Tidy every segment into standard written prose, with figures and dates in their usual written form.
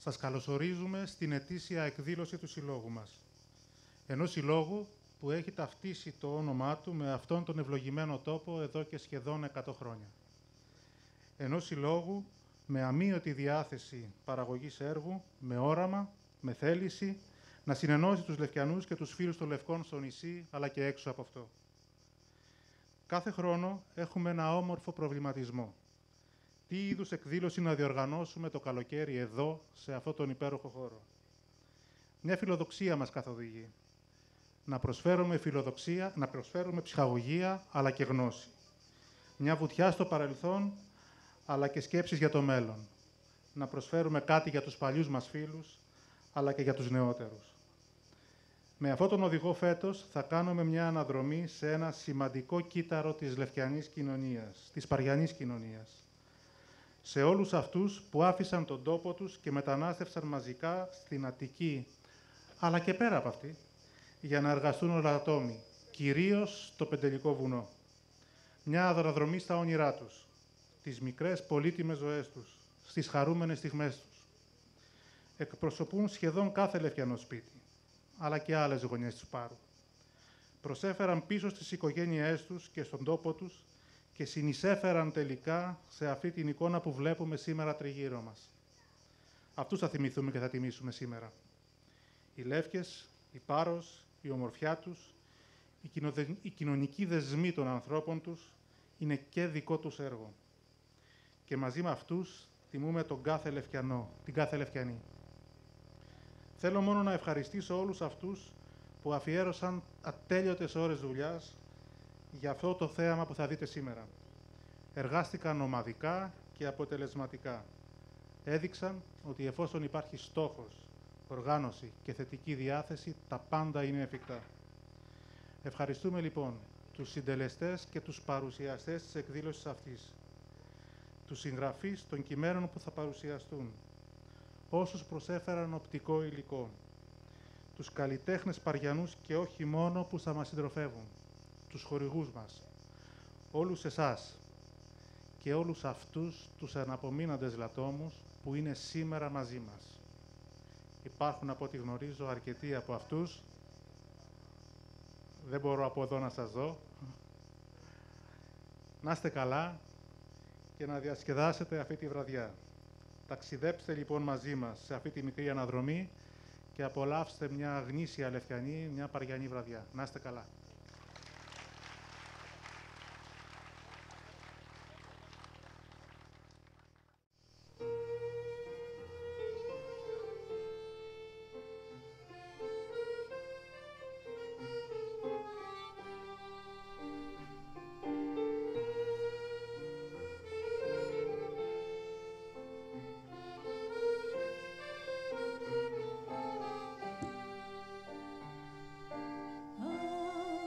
Σας καλωσορίζουμε στην ετήσια εκδήλωση του Συλλόγου μας. Ενός συλλόγου που έχει ταυτίσει το όνομά του με αυτόν τον ευλογημένο τόπο εδώ και σχεδόν 100 χρόνια. Ενός συλλόγου με αμείωτη διάθεση παραγωγής έργου, με όραμα, με θέληση, να συνενώσει τους Λευκιανούς και τους φίλους των Λευκών στο νησί, αλλά και έξω από αυτό. Κάθε χρόνο έχουμε ένα όμορφο προβληματισμό. Τι είδους εκδήλωση να διοργανώσουμε το καλοκαίρι εδώ, σε αυτόν τον υπέροχο χώρο. Μια φιλοδοξία μας καθοδηγεί. Να προσφέρουμε φιλοδοξία, να προσφέρουμε ψυχαγωγία, αλλά και γνώση. Μια βουτιά στο παρελθόν, αλλά και σκέψεις για το μέλλον. Να προσφέρουμε κάτι για τους παλιούς μας φίλους, αλλά και για τους νεότερους. Με αυτόν τον οδηγό φέτος θα κάνουμε μια αναδρομή σε ένα σημαντικό κύτταρο της Λευκιανής κοινωνίας, της Παριανής κοινωνίας. Σε όλους αυτούς που άφησαν τον τόπο τους και μετανάστευσαν μαζικά στην Αττική, αλλά και πέρα από αυτή, για να εργαστούν ολατόμοι, κυρίως στο Πεντελικό βουνό. Μια αδραδρομή στα όνειρά τους, τις μικρές πολύτιμες ζωές τους, στις χαρούμενες στιγμές τους. Εκπροσωπούν σχεδόν κάθε Λευκιανό σπίτι, αλλά και άλλες γωνιές του Πάρου. Προσέφεραν πίσω στις οικογένειές τους και στον τόπο τους και συνεισέφεραν τελικά σε αυτή την εικόνα που βλέπουμε σήμερα τριγύρω μας. Αυτούς θα θυμηθούμε και θα τιμήσουμε σήμερα. Οι Λεύκες, η Πάρος, η ομορφιά τους, οι κοινωνικοί δεσμοί των ανθρώπων τους είναι και δικό τους έργο. Και μαζί με αυτούς τιμούμε τον κάθε Λευκιανό, την κάθε Λευκιανή. Θέλω μόνο να ευχαριστήσω όλους αυτούς που αφιέρωσαν ατέλειωτες ώρες δουλειάς για αυτό το θέαμα που θα δείτε σήμερα. Εργάστηκαν ομαδικά και αποτελεσματικά. Έδειξαν ότι εφόσον υπάρχει στόχος, οργάνωση και θετική διάθεση, τα πάντα είναι εφικτά. Ευχαριστούμε λοιπόν τους συντελεστές και τους παρουσιαστές της εκδήλωσης αυτής, τους συγγραφείς των κειμένων που θα παρουσιαστούν, όσους προσέφεραν οπτικό υλικό, τους καλλιτέχνες Παριανούς και όχι μόνο που θα μας συντροφεύουν, τους χορηγούς μας, όλους εσάς και όλους αυτούς τους αναπομείναντες λατόμους που είναι σήμερα μαζί μας. Υπάρχουν, από ό,τι γνωρίζω, αρκετοί από αυτούς. Δεν μπορώ από εδώ να σας δω. Να είστε καλά και να διασκεδάσετε αυτή τη βραδιά. Ταξιδέψτε λοιπόν μαζί μας σε αυτή τη μικρή αναδρομή και απολαύστε μια γνήσια Λευκιανή, μια Παριανή βραδιά. Να είστε καλά. Ah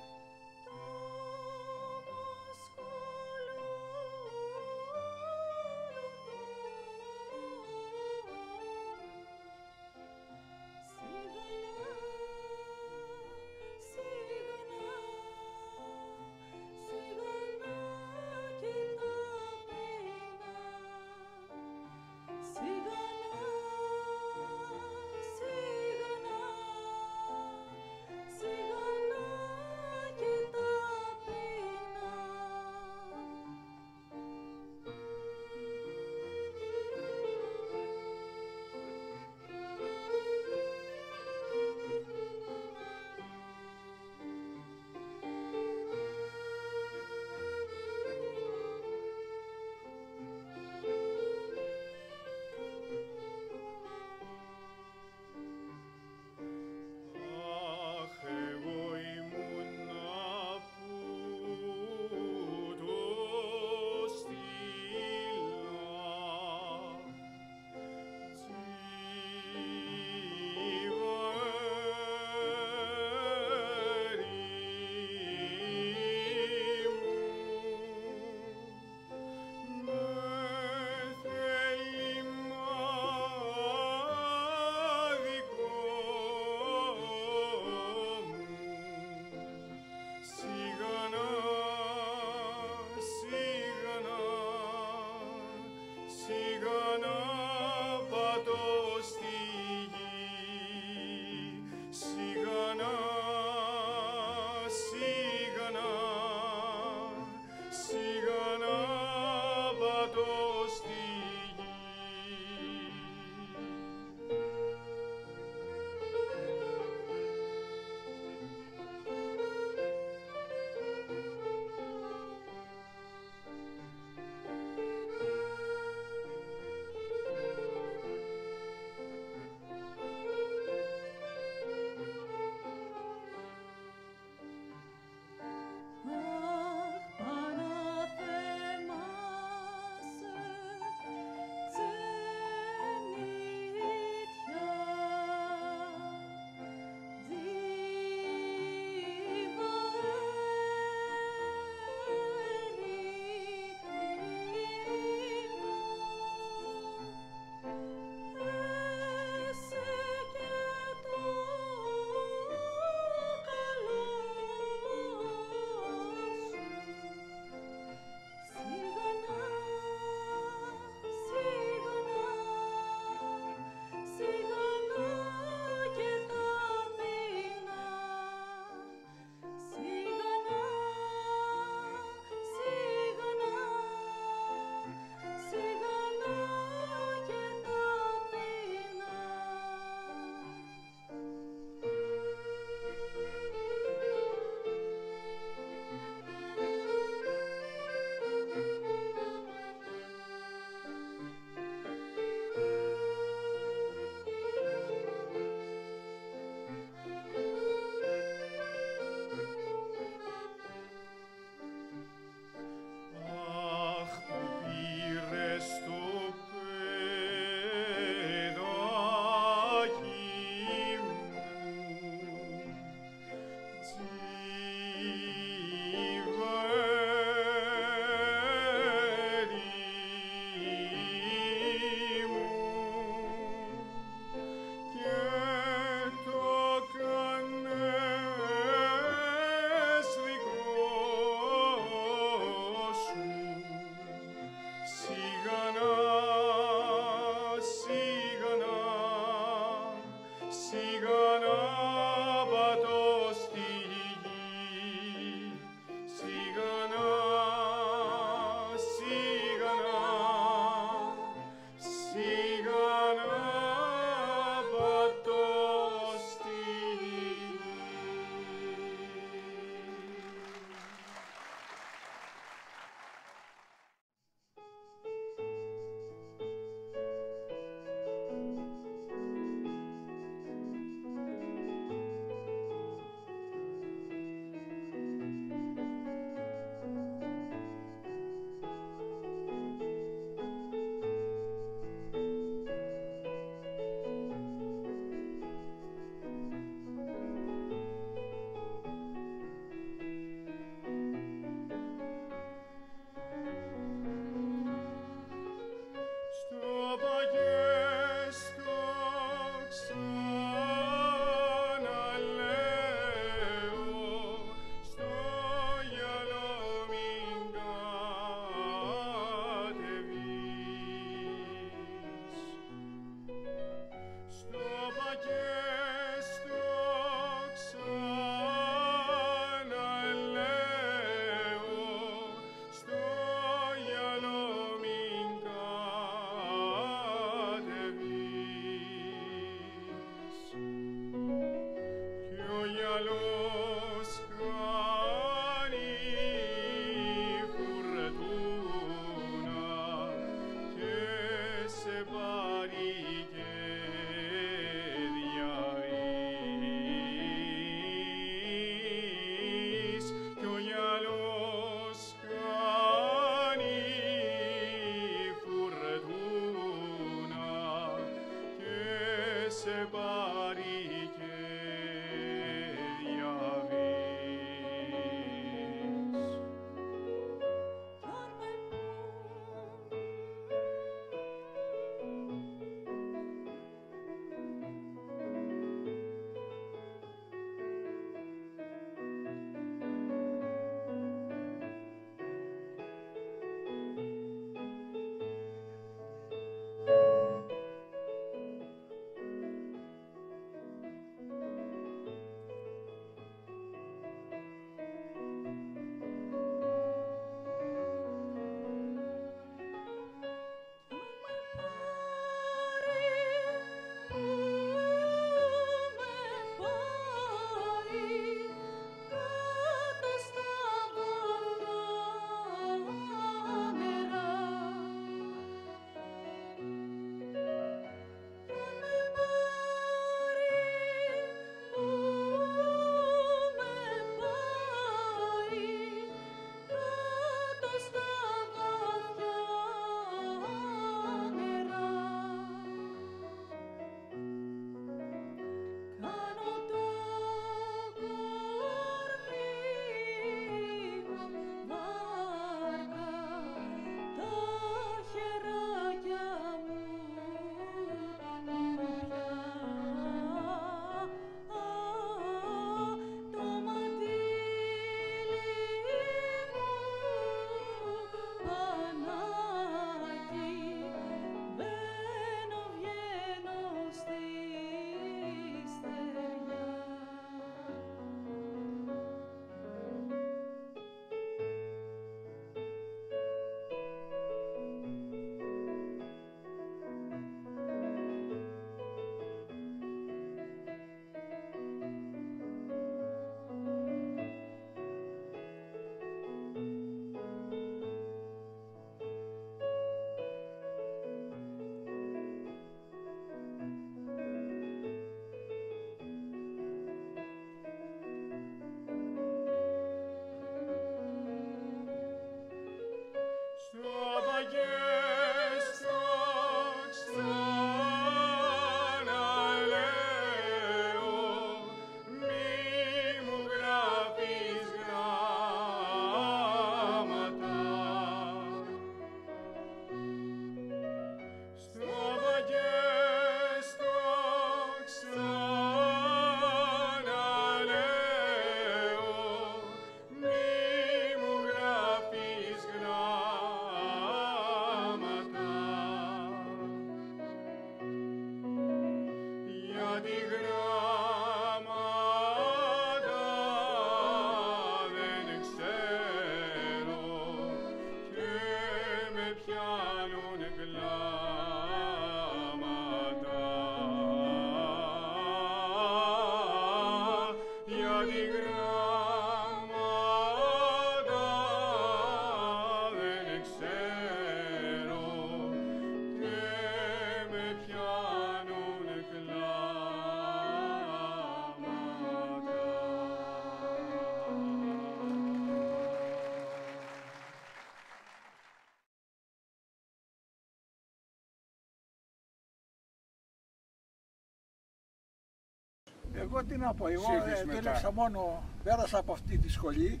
Εγώ τι να πω, εγώ δούλεψα μόνο, πέρασα από αυτή τη σχολή,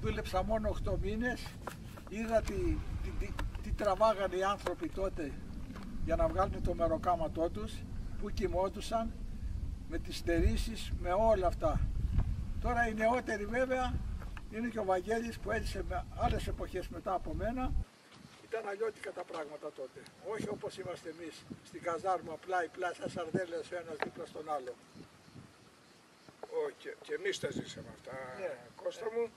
δούλεψα μόνο 8 μήνες, είδα τι τραβάγανε οι άνθρωποι τότε για να βγάλουν το μεροκάματό τους, που κοιμόντουσαν, με τις στερήσεις, με όλα αυτά. Τώρα οι νεότεροι βέβαια είναι και ο Βαγγέλης που έζησε με άλλες εποχές μετά από μένα. Ήταν αλλιώτικα τα πράγματα τότε, όχι όπως είμαστε εμείς στην καζάρμα πλάι-πλάι σαν σαρδέλες ο ένας δίπλα στον άλλο. Όχι, και εμείς τα ζήσαμε αυτά, ναι. Κώστα μου,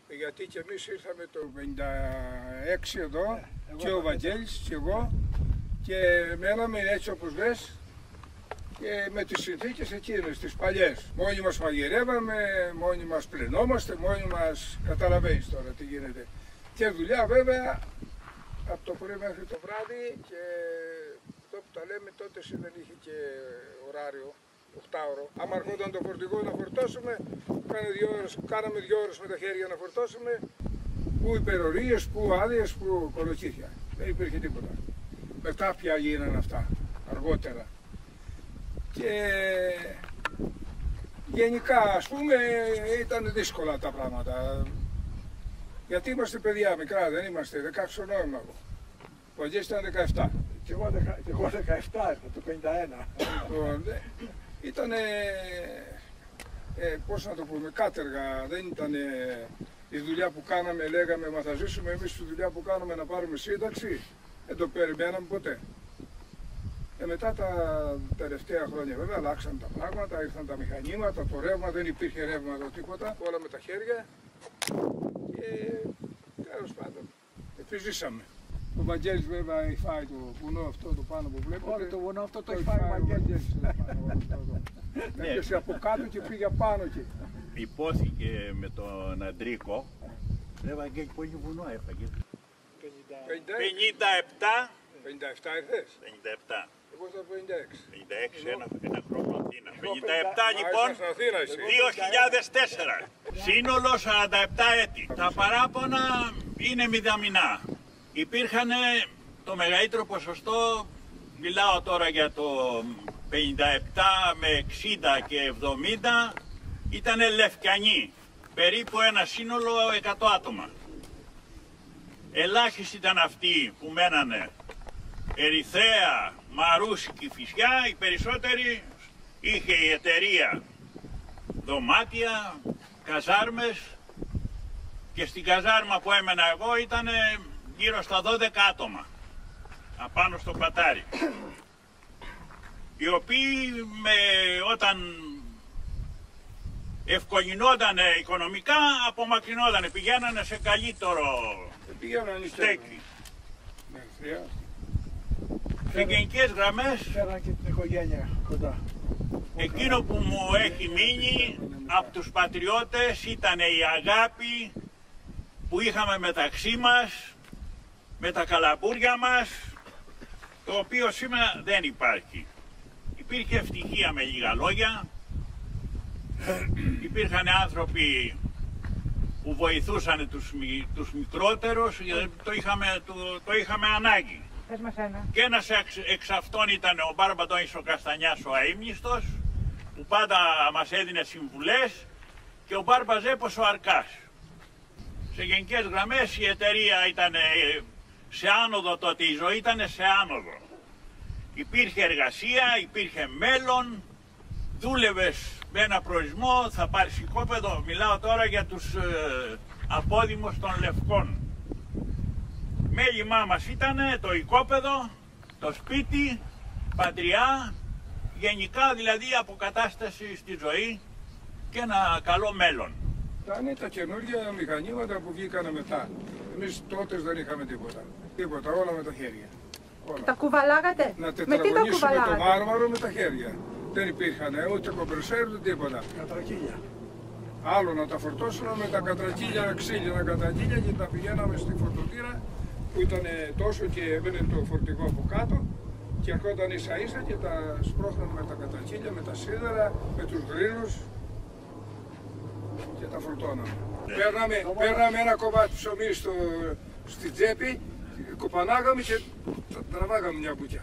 γιατί και εμείς ήρθαμε το 56 εδώ, και ο Βαγγέλης και εγώ, και μέναμε έτσι όπως λες, και με τις συνθήκες εκείνες, τις παλιές. Μόνοι μας μαγειρεύαμε, μόνοι μας πλενόμαστε, μόνοι μας, καταλαβαίνεις τώρα τι γίνεται. Και δουλειά βέβαια, από το πρωί μέχρι το βράδυ, και αυτό που τα λέμε τότε δεν είχε και ωράριο. 8ωρο. Άμα αρχόταν το φορτηγό να φορτώσουμε, κάναμε 2 ώρες με τα χέρια να φορτώσουμε. Πού υπερορίες, πού άδειες, πού κολοκύθια. Δεν υπήρχε τίποτα. Μετά πια γίνανε αυτά, αργότερα. Και γενικά, ας πούμε, ήταν δύσκολα τα πράγματα. Γιατί είμαστε παιδιά μικρά, δεν είμαστε, 16 χρονών είμαι εγώ. Ο Αγγέλης ήταν 17. Και εγώ 17, το 51. Ήτανε, πώς να το πούμε, κάτεργα, δεν ήταν η δουλειά που κάναμε, λέγαμε μα θα ζήσουμε εμείς τη δουλειά που κάνουμε να πάρουμε σύνταξη, δεν το περιμέναμε ποτέ. Μετά τα τελευταία χρόνια βέβαια αλλάξαν τα πράγματα, ήρθαν τα μηχανήματα, το ρεύμα, δεν υπήρχε ρεύμα εδώ τίποτα, όλα με τα χέρια και τέλος πάντων, επιζήσαμε. Ο Βαγγέλης βέβαια έχει φάει το βουνό αυτό το πάνω που βλέπετε. Όχι, το βουνό αυτό το έχει φάει ο Βαγγέλης. Έπιασε από κάτω και πήγε πάνω εκεί. Υπόθηκε με τον Αντρίκο. Ρε Βαγγέλη, πόσο βουνό έφαγε? 57. 57 ήρθες? 57. Εγώ στα 56. 56, ένα χρόνο Αθήνα. 57 λοιπόν, 2004. Σύνολο 47 έτη. Τα παράπονα είναι μηδαμινά. Υπήρχαν το μεγαλύτερο ποσοστό, μιλάω τώρα για το 57 με 60 και 70, ήταν λευκανοί, περίπου ένα σύνολο 100 άτομα. Ελάχιστοι ήταν αυτοί που μένανε Ερυθρέα, Μαρούσι και Κηφισιά, οι περισσότεροι είχε η εταιρεία δωμάτια, καζάρμες, και στην καζάρμα που έμενα εγώ ήταν γύρω στα 12 άτομα απάνω στο πατάρι, οι οποίοι όταν ευκολυνόταν οικονομικά απομακρυνόταν, πηγαίνανε σε καλύτερο στέκι. Σε γενικές γραμμές, φέραν και την οικογένεια κοντά. Εκείνο που μου έχει μείνει από τους πατριώτες ήταν η αγάπη που είχαμε μεταξύ μας, με τα καλαμπούρια μας, το οποίο σήμερα δεν υπάρχει. Υπήρχε ευτυχία με λίγα λόγια, υπήρχαν άνθρωποι που βοηθούσαν τους μικρότερους, γιατί το είχαμε ανάγκη. Και ένας εξ αυτών ήταν ο Μπάρμπαντοης ο Καστανιάς ο αείμνηστος, που πάντα μας έδινε συμβουλές, και ο Μπάρμπαζέπος ο Αρκάς. Σε γενικές γραμμές η εταιρεία ήταν σε άνοδο τότε, η ζωή ήταν σε άνοδο. Υπήρχε εργασία, υπήρχε μέλλον, δούλευες με ένα προορισμό, θα πάρεις οικόπεδο. Μιλάω τώρα για τους απόδημους των Λευκών. Μέλημά μας ήταν το οικόπεδο, το σπίτι, πατριά, γενικά δηλαδή αποκατάσταση στη ζωή και ένα καλό μέλλον. Ήταν τα καινούργια μηχανήματα που βγήκαν μετά. Εμείς τότε δεν είχαμε τίποτα. Τίποτα, όλα με τα χέρια. Όλα. Τα κουβαλάγατε? Να Με τι τα τετραγωνίσουμε κουβαλάγατε? το μάρμαρο με τα χέρια. Δεν υπήρχαν ούτε κομπρεσέρ ούτε τίποτα. Κατρακύλια. Άλλο να τα φορτώσουμε με τα κατρακύλια, ξύλινα κατρακύλια και τα πηγαίναμε στη φορτωτήρα που ήταν τόσο και έμενε το φορτηγό από κάτω και ερχόταν ίσα ίσα και τα σπρώχναμε με τα κατρακύλια, με τα σίδερα, με τους γρίλους και τα φορτώναμε. Παίρναμε ένα κομμάτι ψωμί στη τσέπη, κοπανάγαμε και τραβάγαμε μια μπουκιά.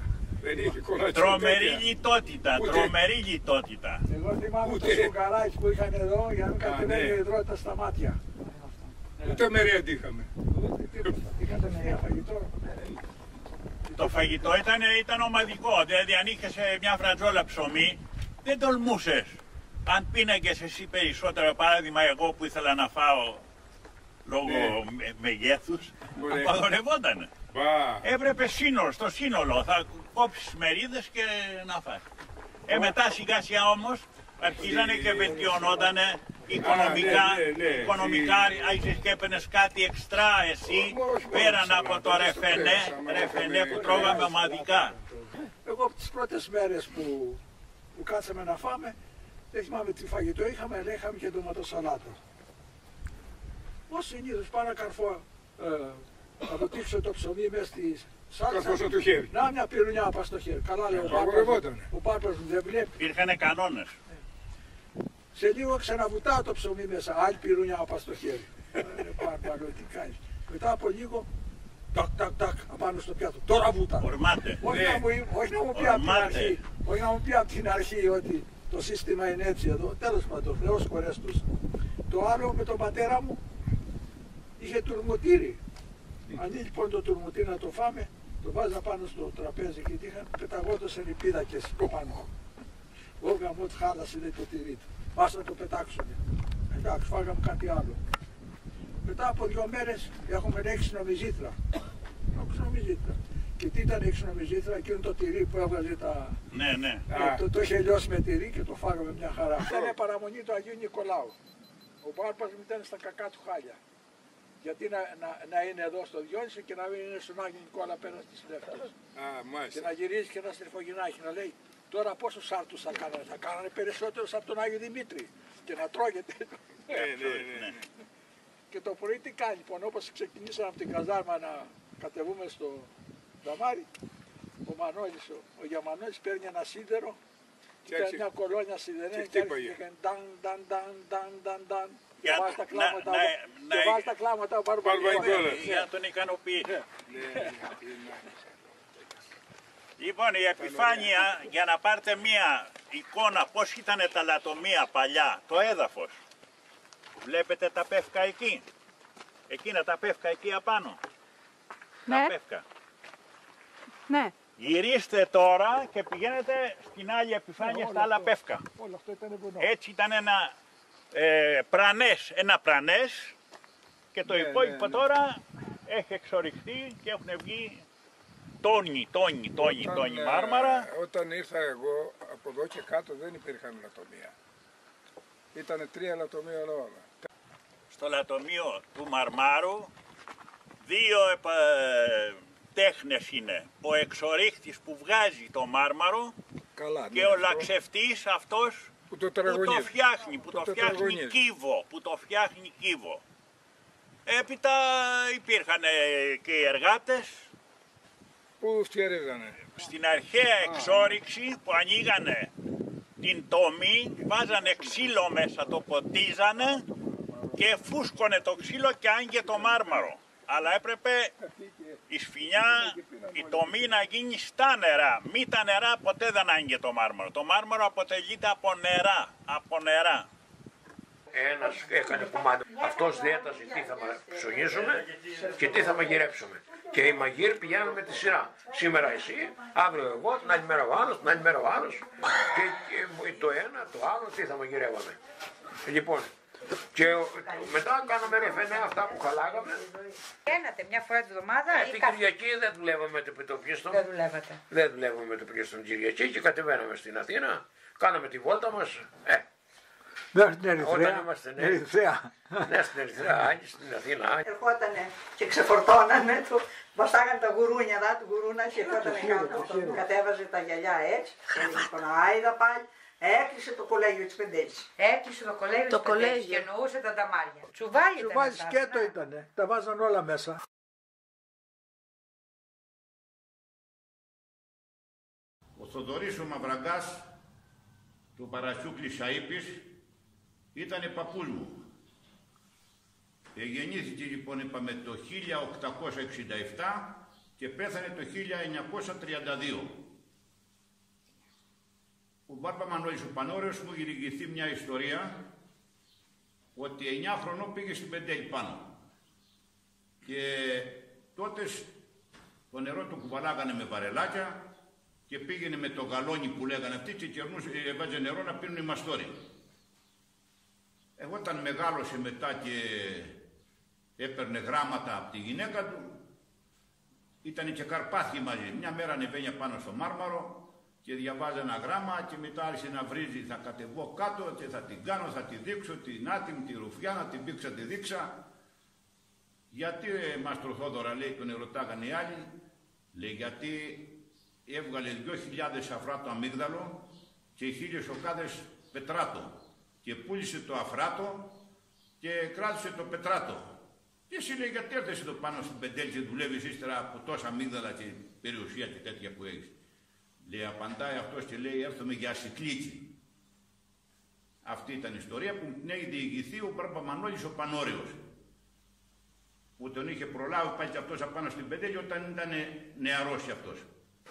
Τρομερή λιτότητα, τρομερή λιτότητα. Εγώ θυμάμαι το σουγκαράκι που είχαν εδώ για να μην κατεβαίνει η υδρότητα στα μάτια. Ούτε μερία είχαμε. Είχατε μερία φαγητό? Το φαγητό ήταν ομαδικό, δηλαδή αν είχες μια φρατζόλα ψωμί δεν τολμούσες. Αν πίναγες εσύ περισσότερο, παράδειγμα εγώ που ήθελα να φάω λόγω μεγέθους, απαγορευότανε. Έπρεπε στο σύνολο, θα κόψεις μερίδες και να φας. Μετά σιγά σιγά όμως αρχίζανε και βελτιωνότανε οικονομικά, άρχισες και έπαιρνες κάτι εξτρά εσύ, πέραν από το ρεφενέ που τρώγαμε ομαδικά. Εγώ από τις πρώτες μέρες που κάτσαμε να φάμε, δεν θυμάμαι τι φαγητό είχαμε, αλλά είχαμε και ντοματοσαλάτα. Ως συνήθως πάω να καρφώ, να ποτίξω το ψωμί μέσα στη σάλτσα. Το χέρι. Να μια πυρουνιά πας στο χέρι. Καλά λέει ο Πάπας μου δεν βλέπει. Υπήρχαν κανόνες. Σε λίγο ξαναβουτάω το ψωμί μέσα, άλλη πυρουνιά πας στο χέρι. Τι κάνεις. Μετά από λίγο, τάκ, απάνω στο πιάτο. Τώρα βούτα. Ορμάτε. Όχι να μου πει από την αρχή ότι το σύστημα είναι έτσι εδώ. Τέλος πάντων, Θεός χωρές τους. Το άλλο με τον πατέρα μου είχε τουρμουτήρι. Αντί λοιπόν το τουρμουτήρι να το φάμε, το βάζα πάνω στο τραπέζι και είχαν πεταγόντωσαν οι πίδακες πάνω. Όγαμε ότι χάλασε λέει το τυρί του. Ας να το πετάξουμε. Εντάξει, φάγαμε κάτι άλλο. Μετά από 2 μέρες έχουμε ρίξει νομιζήθρα. Και τι ήταν η νομιζήθρα, εκείνο το τυρί που έβγαζε τα... Ναι. Το είχε λιώσει με τυρί και το φάγαμε μια χαρά. Ήταν παραμονή του Αγίου Νικολάου. Ο Μπάρπας μου ήταν στα κακά του χάλια. Γιατί να είναι εδώ στο Διόνυσο και να μην είναι στον Άγιο Νικόλα πέρα στις Λεύκες. Και να γυρίζει και να στριφογυνάχει, να λέει τώρα πόσους σάρτους θα κάνανε. Θα κάνανε περισσότερους από τον Άγιο Δημήτρη. Και να τρώγεται. Ναι. Και το πρωί τι κάνει, λοιπόν, όπως ξεκινήσαμε από την καζάρμα να κατεβούμε στο Δαμάρι, ο Μανώλης, ο Γιαμανώλης παίρνει ένα σίδερο και ήταν μια κολόνια σιδερένια και έκανε νταν. Και βάζει τα κλάματα ο Μπαρμπαϊκόλας. Για να τον ικανοποιήσει. Λοιπόν, η επιφάνεια, για να πάρετε μία εικόνα πώς ήταν τα λατομεία παλιά, το έδαφος. Βλέπετε τα πεύκα εκεί. Εκείνα τα πεύκα εκεί απάνω. Ναι. Τα πεύκα. Ναι. Γυρίστε τώρα και πηγαίνετε στην άλλη επιφάνεια στα άλλα πεύκα. Έτσι ήταν ένα πρανές και το υπόλοιπο τώρα έχει εξοριχθεί και έχουν βγει τόνι μάρμαρα. Όταν ήρθα εγώ από εδώ και κάτω δεν υπήρχαν λατομεία. Ήτανε 3 λατομεία όλα. Στο λατομείο του Μαρμάρου 2 τέχνες είναι. Ο εξορίχτης που βγάζει το μάρμαρο και ο λαξευτής αυτός που το φτιάχνει κύβο. Έπειτα υπήρχαν και οι εργάτες που φτιαρίζανε. Στην αρχαία εξόριξη που ανοίγανε την τομή, βάζανε ξύλο μέσα, το ποτίζανε και φούσκωνε το ξύλο και άνοιγε το μάρμαρο. Αλλά έπρεπε η σφινιά, η τομή να γίνει στα νερά. Μη τα νερά ποτέ δεν άνοιγε το μάρμαρο. Το μάρμαρο αποτελείται από νερά. Ένας έκανε κουμάντο. Αυτός διέτασε τι θα ψωνίσουμε και τι θα μαγειρέψουμε. Και οι μαγείροι πηγαίνουν με τη σειρά. Σήμερα εσύ, αύριο εγώ, την άλλη μέρα ο άλλος, την άλλη μέρα ο άλλος. Και το ένα, το άλλο, τι θα μαγειρεύαμε. Λοιπόν, Και μετά κάναμε ρεφενέ αυτά που χαλάγαμε. Ένατε μια φορά τη βδομάδα. Την Κυριακή δεν δουλεύαμε με το πιτοπλίστο. Δεν δουλεύατε. Δεν δουλεύαμε με το πιτοπλίστο την Κυριακή και κατεβαίναμε στην Αθήνα. Κάναμε τη βόλτα μας. Μέχρι την Ερυθρέα. Όταν είμαστε νέοι. Ναι, στην Ερυθρέα, Άγγι, στην Αθήνα. Ερχότανε και ξεφορτώνανε το. Βαστάγανε τα γουρούνια, του γουρούνα και ερχότανε κάτω. Κατέβαζε τα γυαλιά έτσι. Έλεγε άιδα πάλι. Έκλεισε το κολέγιο της Πεντέλης. Έκλεισε το κολέγιο της Πεντέλης και εννοούσε τα νταμάρια. Τσουβάλι σκέτο ήτανε. Τα βάζαν όλα μέσα. Ο Θοδωρής ο Μαυραγκάς του Παρασιούκλη Σαΐπης ήτανε παππούς μου. Γεννήθηκε λοιπόν είπαμε το 1867 και πέθανε το 1932. Ο Μπάρμπα Μανώλης ο Πανόρεος μου είχε διηγηθεί μια ιστορία ότι 9 χρονών πήγε στην Πεντέλη πάνω και τότε το νερό του κουβαλάγανε με βαρελάκια και πήγαινε με το γαλόνι που λέγανε αυτοί και έβαζε νερό να πίνουν οι μαστόροι. Εγώ όταν μεγάλωσε μετά και έπαιρνε γράμματα από τη γυναίκα του, ήταν και καρπάθι μαζί. Μια μέρα ανεβαίνει πάνω στο Μάρμαρο και διαβάζει ένα γράμμα και μετά άρχισε να βρίζει, θα κατεβώ κάτω και θα την κάνω, θα τη δείξω, την άτιμη, τη ρουφιά, να την πήξα, τη δείξα. Γιατί Μάστρο Θόδωρα, λέει, τον ερωτάγανε οι άλλοι, λέει, γιατί έβγαλε 2.000 αφρά το αμύγδαλο και 1.000 οκάδες πετράτο και πούλησε το αφράτο και κράτησε το πετράτο. Και εσύ, λέει, γιατί έρθες εδώ πάνω στην Πεντέλη και δουλεύεις ύστερα από τόσα αμύγδαλα και περιουσία και τέτοια που έχεις. Λέει, απαντάει αυτός και λέει, έρθομαι για ασυκλίκη. Αυτή ήταν η ιστορία που την έχει διηγηθεί ο Μπάρμπα Μανώλης ο Πανόρεος, που τον είχε προλάβει πάλι και αυτός απάνω στην Πεντέλη όταν ήταν νεαρός αυτός.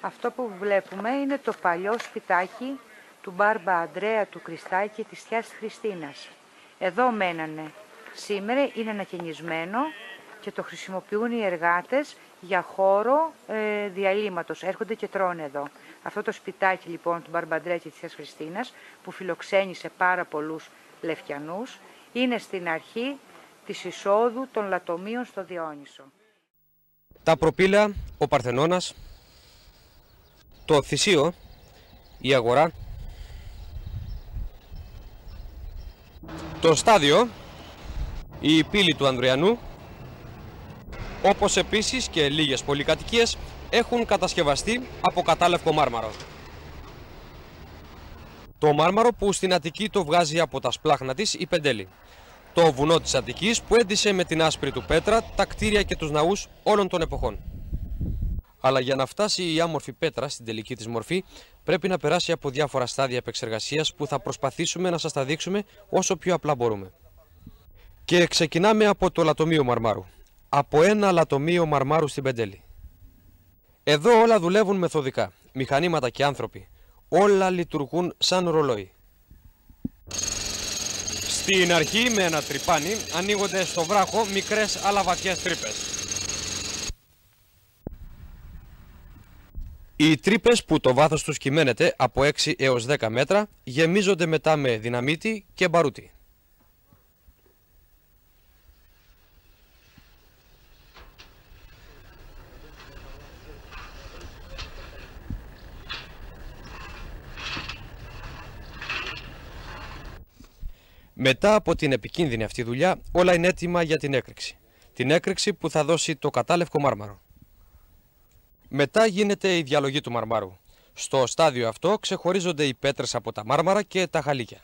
Αυτό που βλέπουμε είναι το παλιό σπιτάκι του Μπάρμπα Αντρέα του Κριστάκη και της Θειάς Χριστίνας. Εδώ μένανε. Σήμερα είναι ανακαινισμένο και το χρησιμοποιούν οι εργάτες για χώρο διαλύματος. Έρχονται και τρώνε εδώ. Αυτό το σπιτάκι λοιπόν του Μπάρμπα Αντρέα και της Θειάς Χριστίνας που φιλοξένησε πάρα πολλούς Λευκιανούς είναι στην αρχή της εισόδου των λατομείων στο Διόνυσο. Τα προπήλαια, ο Παρθενώνας, το Θησίο, η Αγορά, το Στάδιο, η πύλη του Ανδριανού, όπως επίσης και λίγες πολυκατοικίες έχουν κατασκευαστεί από κατάλευκο μάρμαρο. Το μάρμαρο που στην Αττική το βγάζει από τα σπλάχνα της η Πεντέλη. Το βουνό της Αττικής που έντυσε με την άσπρη του πέτρα τα κτίρια και τους ναούς όλων των εποχών. Αλλά για να φτάσει η άμορφη πέτρα στην τελική της μορφή πρέπει να περάσει από διάφορα στάδια επεξεργασίας που θα προσπαθήσουμε να σας τα δείξουμε όσο πιο απλά μπορούμε. Και ξεκινάμε από το λατομείο μαρμάρου. Από ένα λατομείο μαρμάρου στην Πεντέλη. Εδώ όλα δουλεύουν μεθοδικά, μηχανήματα και άνθρωποι. Όλα λειτουργούν σαν ρολόι. Στην αρχή με ένα τρυπάνι ανοίγονται στο βράχο μικρές αλλά βαθιές τρύπες. Οι τρύπες που το βάθος τους κυμαίνεται από 6 έως 10 μέτρα γεμίζονται μετά με δυναμίτη και μπαρούτι. Μετά από την επικίνδυνη αυτή δουλειά όλα είναι έτοιμα για την έκρηξη. Την έκρηξη που θα δώσει το κατάλευκο μάρμαρο. Μετά γίνεται η διαλογή του μαρμάρου. Στο στάδιο αυτό ξεχωρίζονται οι πέτρες από τα μάρμαρα και τα χαλίκια.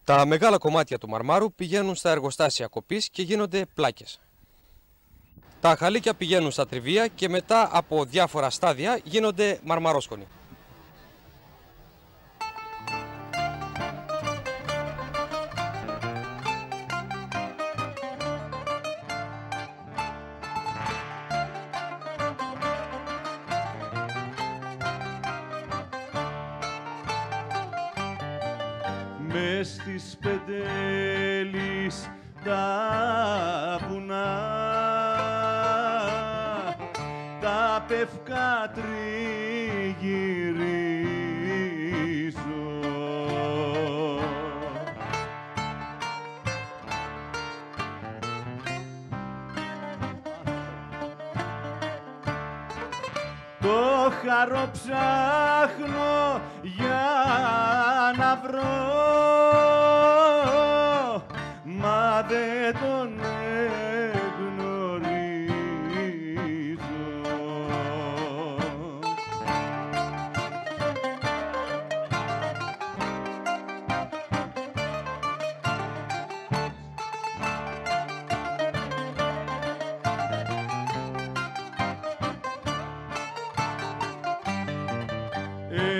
Τα μεγάλα κομμάτια του μαρμάρου πηγαίνουν στα εργοστάσια κοπής και γίνονται πλάκες. Τα χαλίκια πηγαίνουν στα τριβία και μετά από διάφορα στάδια γίνονται μαρμαρόσκονοι. Μες στις Πεντέλης τα βουνά, τα πευκά τριγυρίζω. το χαρό ψάχνω για να βρω, μα δεν τον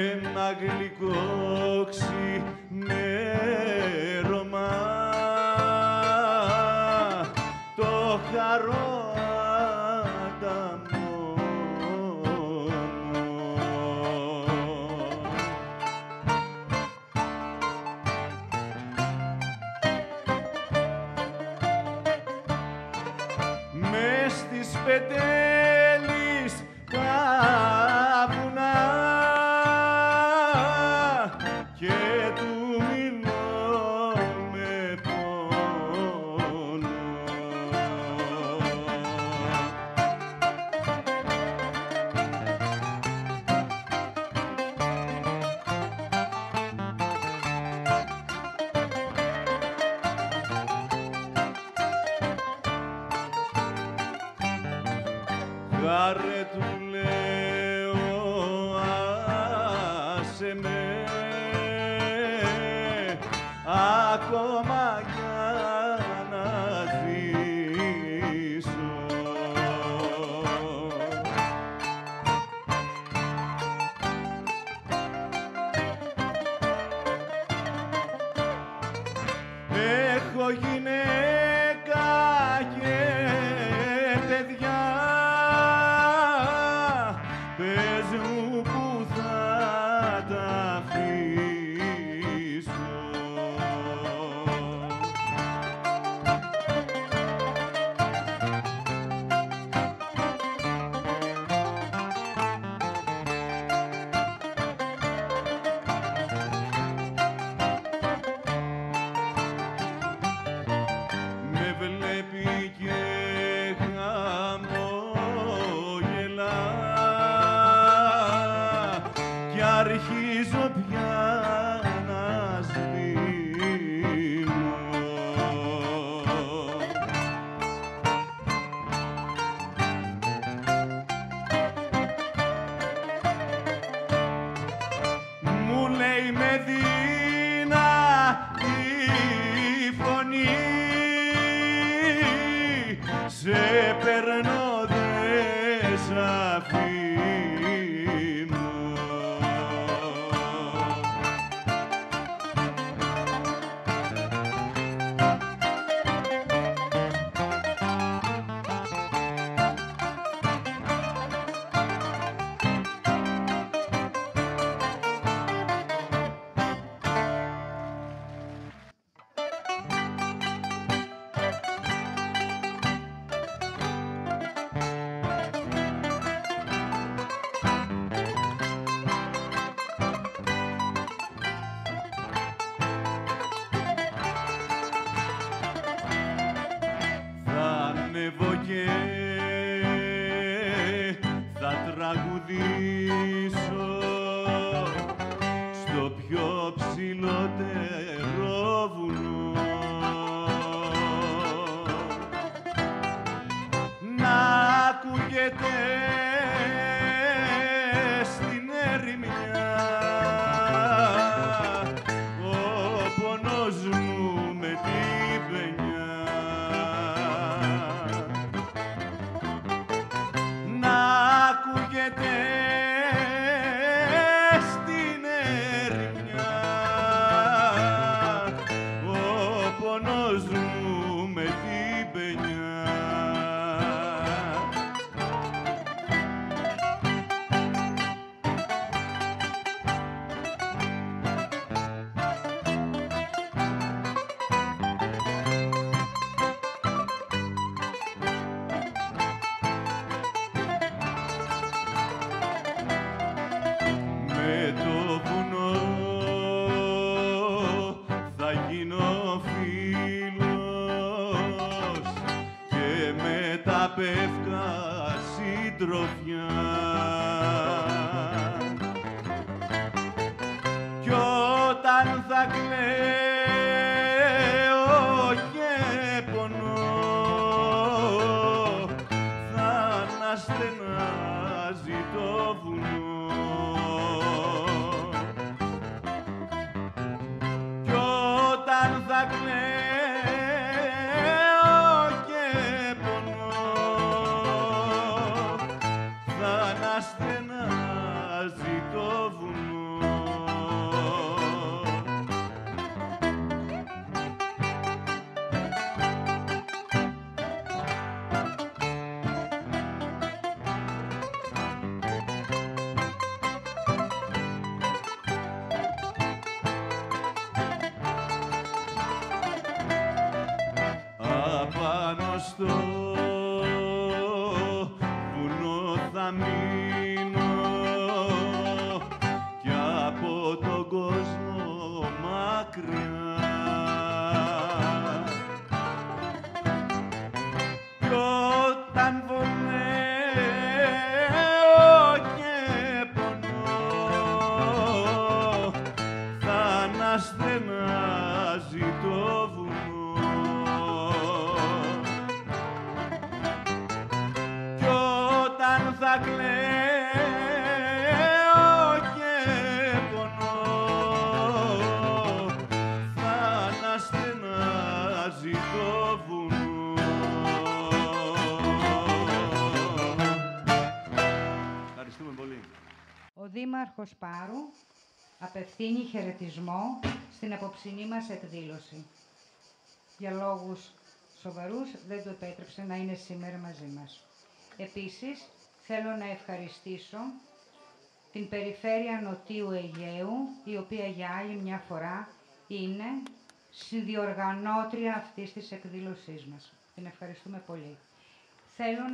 ένα γλυκό ξημέρωμα το χαρό ανταμώνω. Μες στις πετέλεις τα βουνά και του μιλώ με πόνο. Γάρε του λέω άσε με ακόμα για να ζήσω. Έχω γυναίκα και παιδιά, πες μου που θα τα αφήσω. Με βλέπει και χαμόγελα κι αρχίζω πια να σβήνω. Μου λέει με δυνατή φωνή, σε περνώ δε σ' αφήνω. Θα ανέβω και θα τραγουδήσω στο πιο ψηλότερο βουνό, να ακούγεται στην ερημιά ο πόνος μου με την παινιά, να ακούγεται στην ερημιά ο πόνος μου με την παινιά. Με το βουνό θα γίνω φίλος και με τα πεύκα συντροφιά. στο βουνό θα μείνω κι από τον κόσμο μακριά. Κι όταν πονέω και πονώ θα αναστενάζει το βουνό. Κι όταν θα κλαίω και πονώ θα αναστενάζει το βουνό. Ευχαριστούμε πολύ. Ο Δήμαρχος Πάρου απευθύνει χαιρετισμό στην απόψινή μας εκδήλωση. Για λόγους σοβαρούς δεν το επέτρεψε να είναι σήμερα μαζί μας. Επίσης, θέλω να ευχαριστήσω την Περιφέρεια Νοτίου Αιγαίου, η οποία για άλλη μια φορά είναι συνδιοργανώτρια αυτής της εκδήλωσής μας. Την ευχαριστούμε πολύ. Θέλω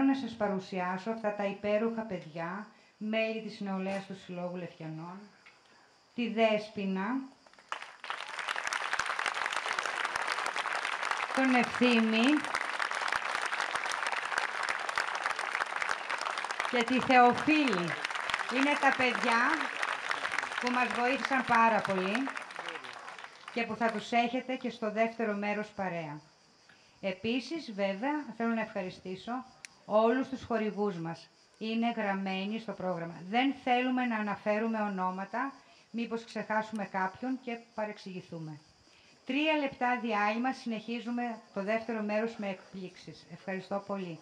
να σας παρουσιάσω αυτά τα υπέροχα παιδιά, μέλη της νεολαίας του Συλλόγου Λευκιανών, τη Δέσποινα, τον Ευθύμη και τη Θεοφίλη. Είναι τα παιδιά που μας βοήθησαν πάρα πολύ και που θα τους έχετε και στο δεύτερο μέρος παρέα. Επίσης, βέβαια, θέλω να ευχαριστήσω όλους τους χορηγούς μας. Είναι γραμμένοι στο πρόγραμμα. Δεν θέλουμε να αναφέρουμε ονόματα, μήπως ξεχάσουμε κάποιον και παρεξηγηθούμε. 3 λεπτά διάλειμμα, συνεχίζουμε το δεύτερο μέρος με εκπλήξεις. Ευχαριστώ πολύ.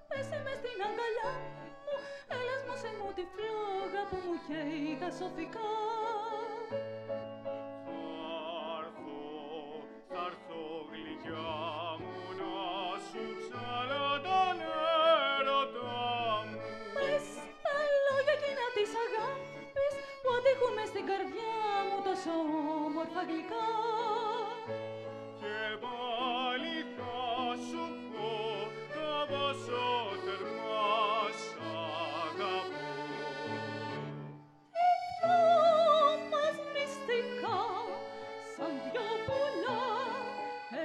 Πέσε μες στην αγκαλιά μου, έλα σμώσε μου τη φλόγα που μου καίει τα σοφικά. Θα έρθω γλυκιά μου να σου ψαλώ τον έρωτα μου. Μες τα λόγια εκείνα της αγάπης που αντέχουν μες στην καρδιά μου τόσο όμορφα γλυκά. Και πάλι θα σου πω το πόσο θερμά σ' αγαπώ. Δυο μας μυστικά σαν δυο πουλιά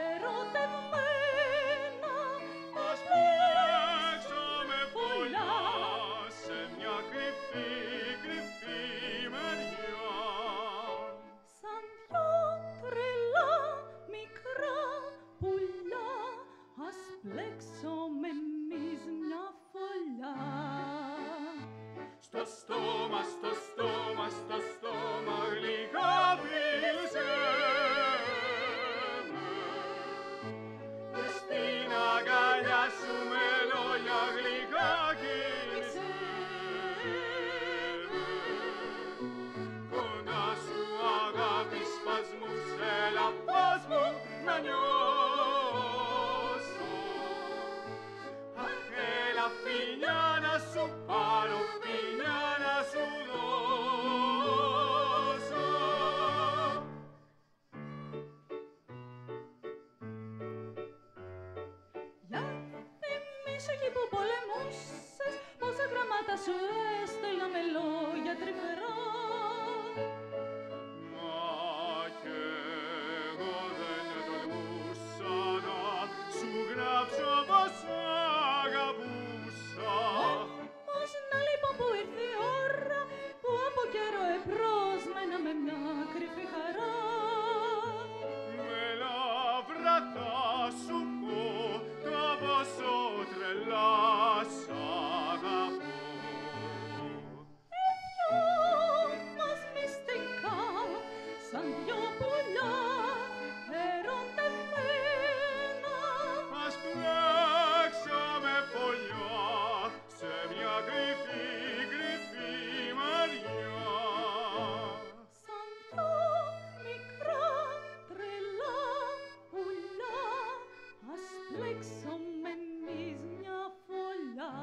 ερωτευμένα μας Παίξαμε πολλά σε μια κρυφή, κρυφή μεριά. σαν δυο τρελά μικρά πουλιά ας πλέξουμε εμείς μια φωλιά. Στο στόμα, στο στόμα, στο στόμα γλυκά φίλησέ με. Και στην αγκαλιά σου με λόγια γλυκά κύλησέ με. Κοντά σου αγάπη σπασμούς, έλα φως μου να νιώσω. Αχ, έλα φιλιά να σου πάρω, φιλιά να σου δώσω. Για θυμίσου εκεί που πολεμούσες πόσα γραμμάτα σου έστελνα με λόγια τρυφερά. Μα κι εγώ δεν τολμούσα να σου γράψω πως αγαπούσα. Όμως να λοιπόν που ήρθε η ώρα που από καιρό επρόσμενα με μια κρυφή χαρά. Με λαύρα θα σου πω το πόσο τρελά σ' αγαπώ. Δυο μας μυστικά σαν δυο πουλιά ερωτευμένα Ας πλέξαμε φωλιά σε μια κρυφή, κρυφή μεριά. σαν δυο μικρά τρελά πουλιά ας πλέξουμε εμείς μια φωλιά.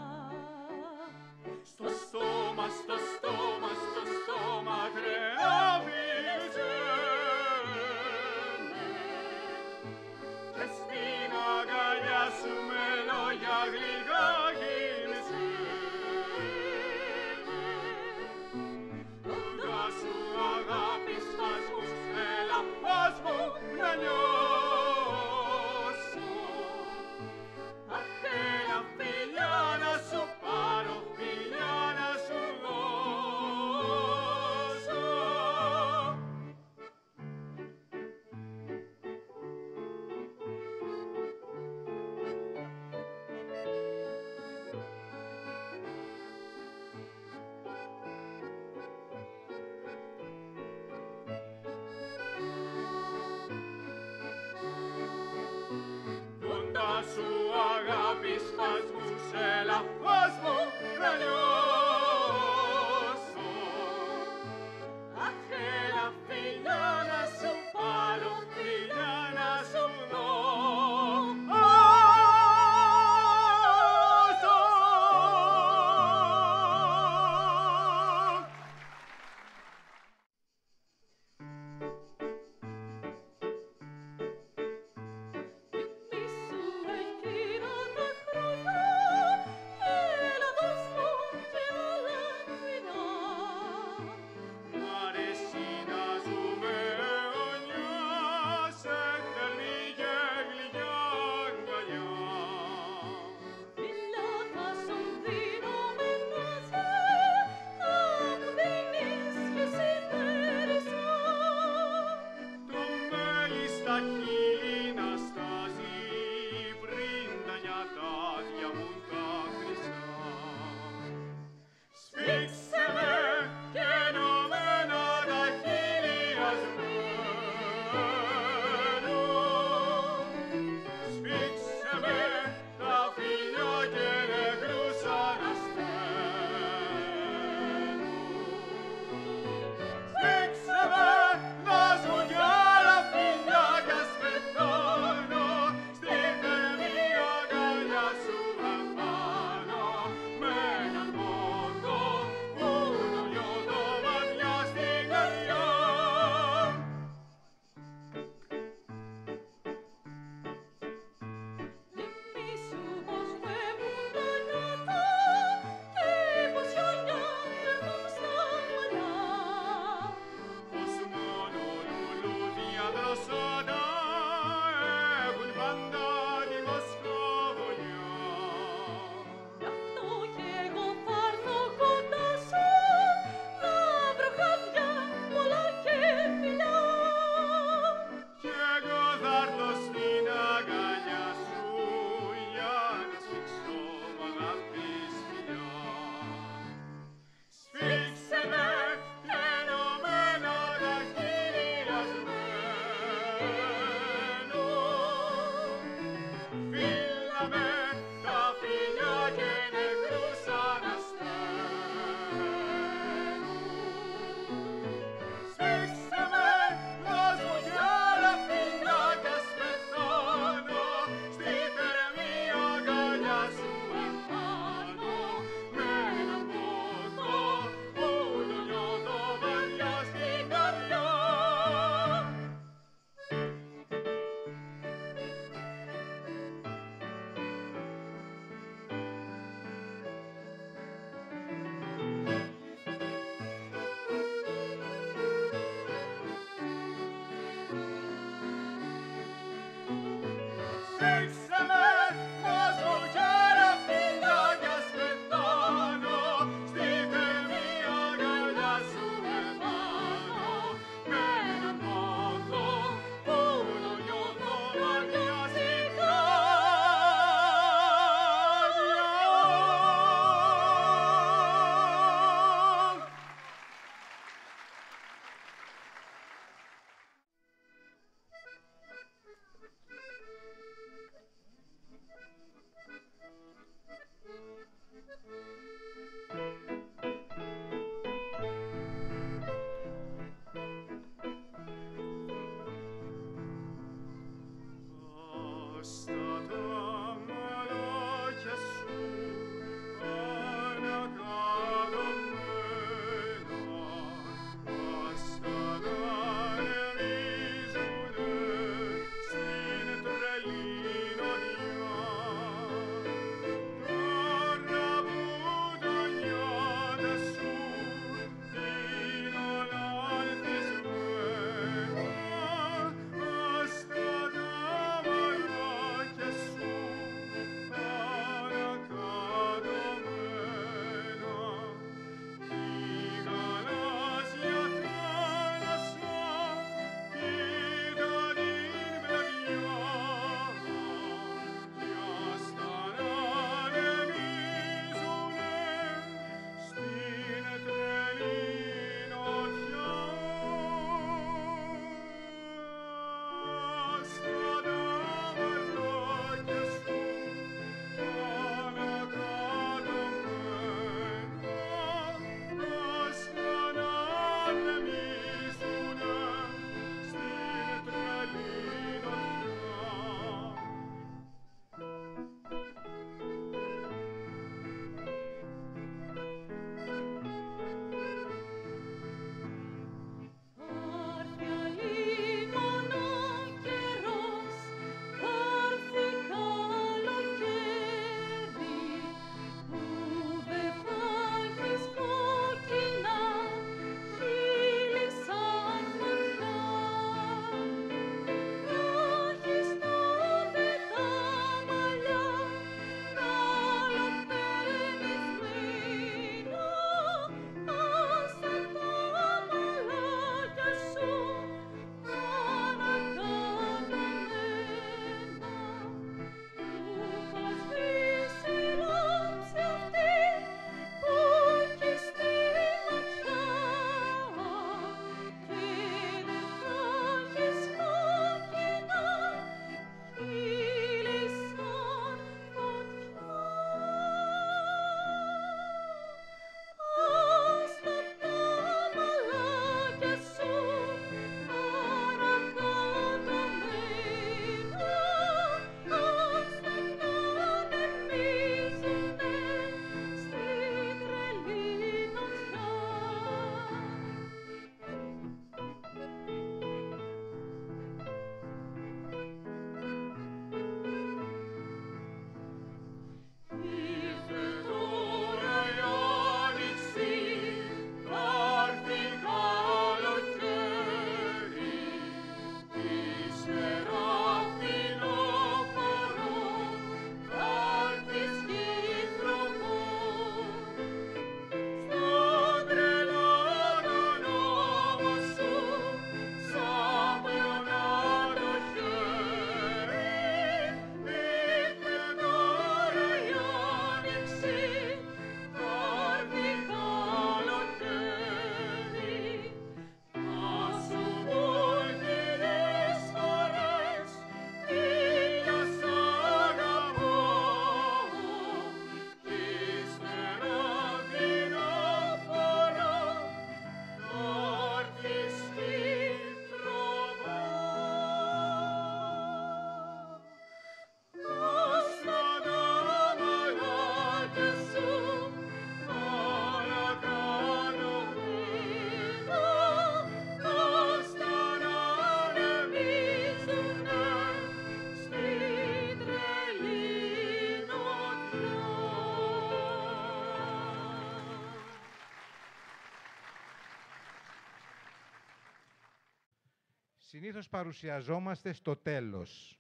Συνήθως παρουσιαζόμαστε στο τέλος.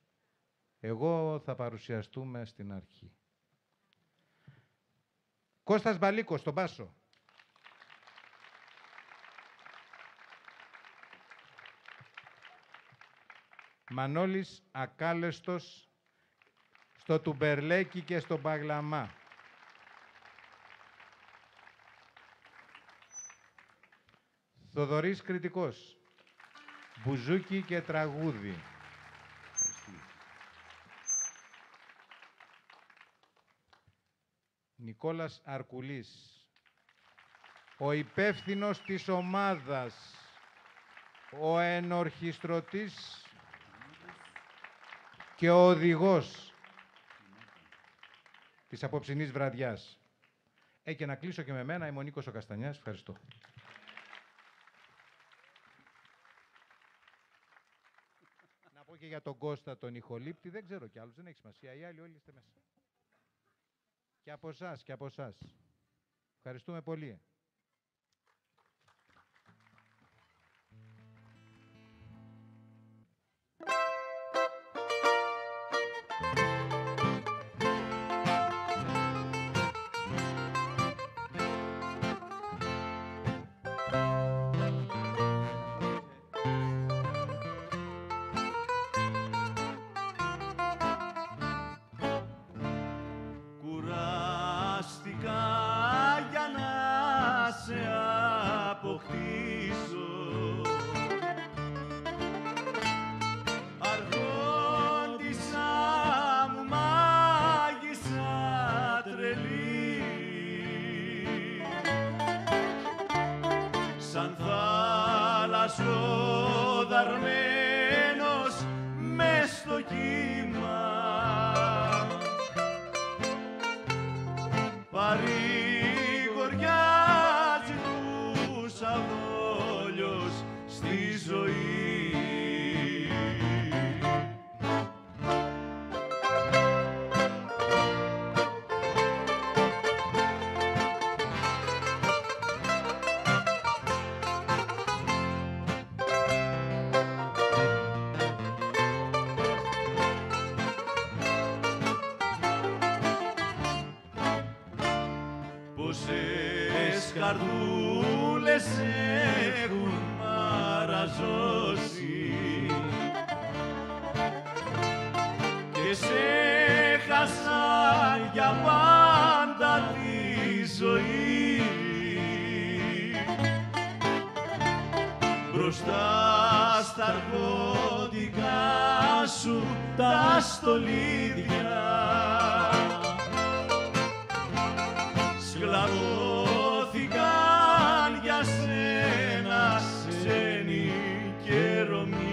Εγώ θα παρουσιαστούμε στην αρχή. Κώστας Μπαλίκος, στον μπάσο. Μανώλης Ακάλεστος στο τουμπερλέκι και στο μπαγλαμά. Θοδωρής Κρητικός, μπουζούκι και τραγούδι. Νικόλας Αρκουλής, ο υπεύθυνος της ομάδας, ο ενορχιστρωτής και ο οδηγός της απόψινής βραδιάς. Και να κλείσω και με μένα, είμαι ο Νίκος ο Καστανιάς. Ευχαριστώ. Να πω και για τον Κώστα τον ηχολήπτη, δεν ξέρω κι άλλους, δεν έχει σημασία. Οι άλλοι όλοι είστε μέσα. Και από εσάς, και από εσάς. Ευχαριστούμε πολύ. Δαρμένος μες στο κύμα, παρηγοριάζει τους αδόλιος στη ζωή. Πόσες καρδούλες έχουν μαραζώσει και σε χάσαν για πάντα τη ζωή. Μπροστά στα αρχοντικά σου τα στολίδια σκλαβώθηκαν για σένα ξένοι και Ρωμοί.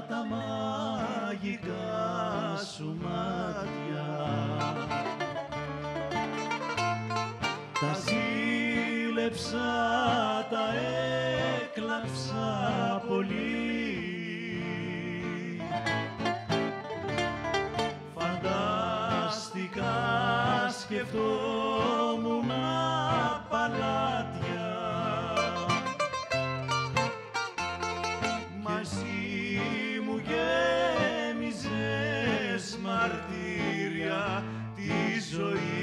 Τα μαγικά σου μάτια, τα ζήλεψα, τα έκλαψα πολύ. Φανταστικά σκεφτόμουν παλάτια, μαρτύρια τη ζωή.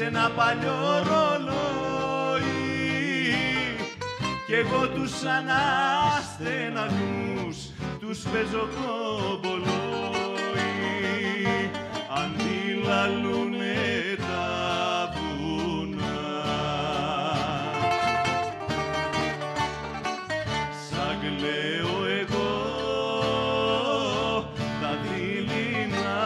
σε ένα παλιό ρολόι κι εγώ τους αναστεναγμούς τους παίζω κομπολόι αντιλαλούνε τα βουνά σαν κλαίω εγώ τα δειλινά.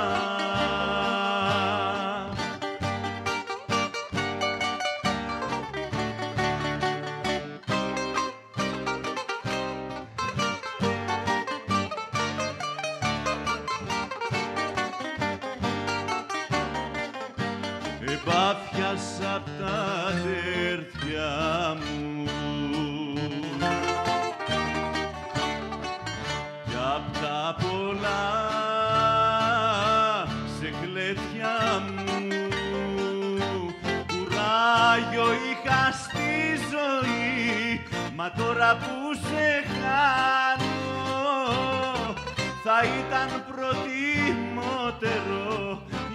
Επάφιασα απ' τα αδέρφια μου κι απ' τα πολλά σε κλαίτια μου κουράγιο είχα στη ζωή μα τώρα που σε χάνω θα ήταν προτιμότερο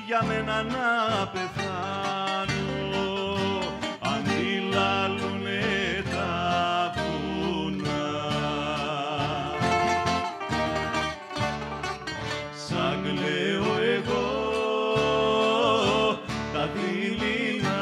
για μένα να πεθάνω αντιλαλούνε τα βουνά σαν κλαίω εγώ τα δειλινά.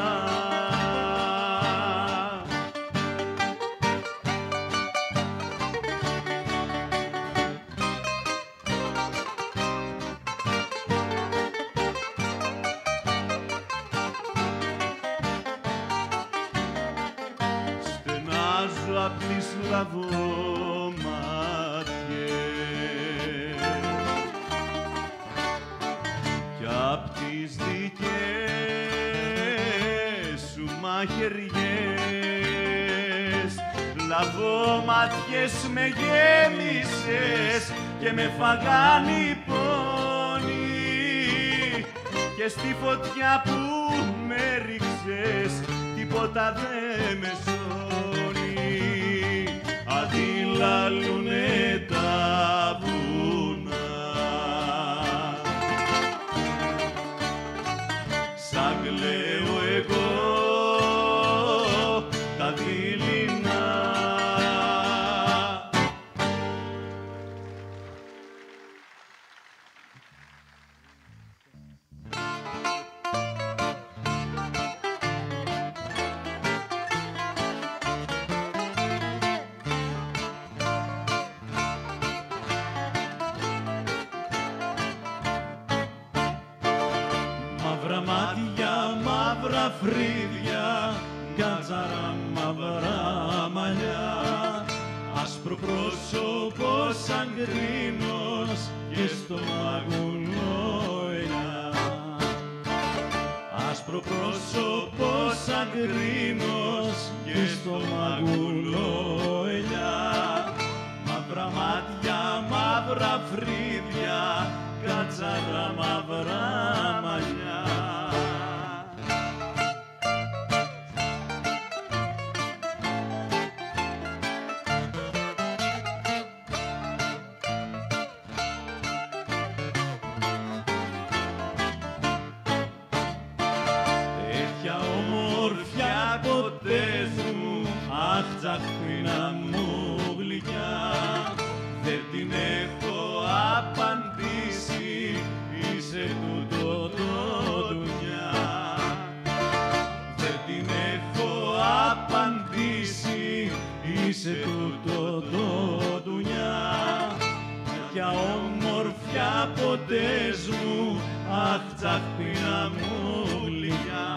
Απ' τις λαβόματιες κι απ' τις δικές σου μαχαιριές λαβόματιες με γέμισες και με φαγάν οι πόνοι και στη φωτιά που με ρίξες τίποτα δεν με σώνει αντιλαλούνε τα βουνά σαν κλαίω εγώ τα δειλινά. Μαύρα μάτια, μαύρα φρύδια, γκάτζαρα μαύρα μαλλιά, άσπρο πρόσωπο σαν κρίνος και στο μαγουλό ελιά. Άσπρο πρόσωπο σαν κρίνος και στο μαγουλό ελιά. Μαύρα μάτια, μαύρα φρύδια, γκάτζαρα μαύρα μαλλιά. Τέτοια όμορφια ποτέ μου, αχ τσαχπίνα μου γλυκιά, δεν την έχω απαντήσει, είσαι τούτο το δουλειά. Δεν την έχω απαντήσει, είσαι τούτο το δουλειά. Τέτοια όμορφια ποτέ μου, αχ τσαχπίνα μου γλυκιά.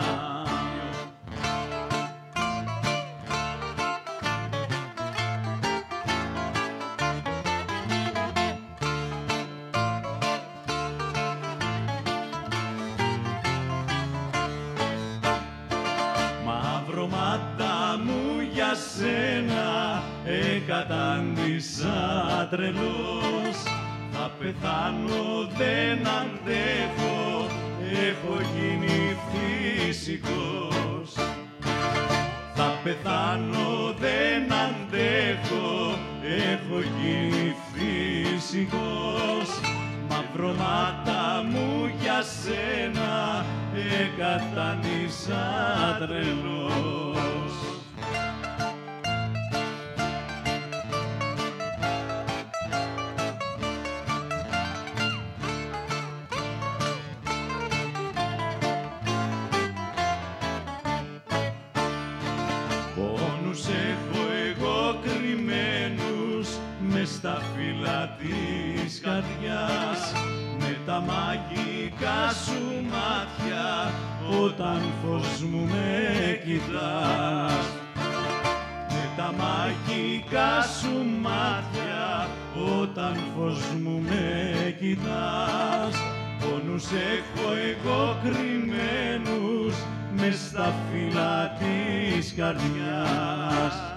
Μαύρωματα μου για σένα εκατάντησα τρελός. Θα πεθάνω δεν αντέχω, έχω γίνει φυσικός. Θα πεθάνω δεν αντέχω, έχω γίνει φυσικός. Μαυρωμάτα μου για σένα εκατάνησα τρελός. Πόνους έχω εγώ κρυμμένους μες στα φύλλα της καρδιάς, με τα μαγικά σου μάτια όταν φως μου με κοιτάς. Με τα μαγικά σου μάτια όταν φως μου με κοιτάς. Πόνους έχω εγώ κρυμμένους μες στα φύλλα της καρδιάς.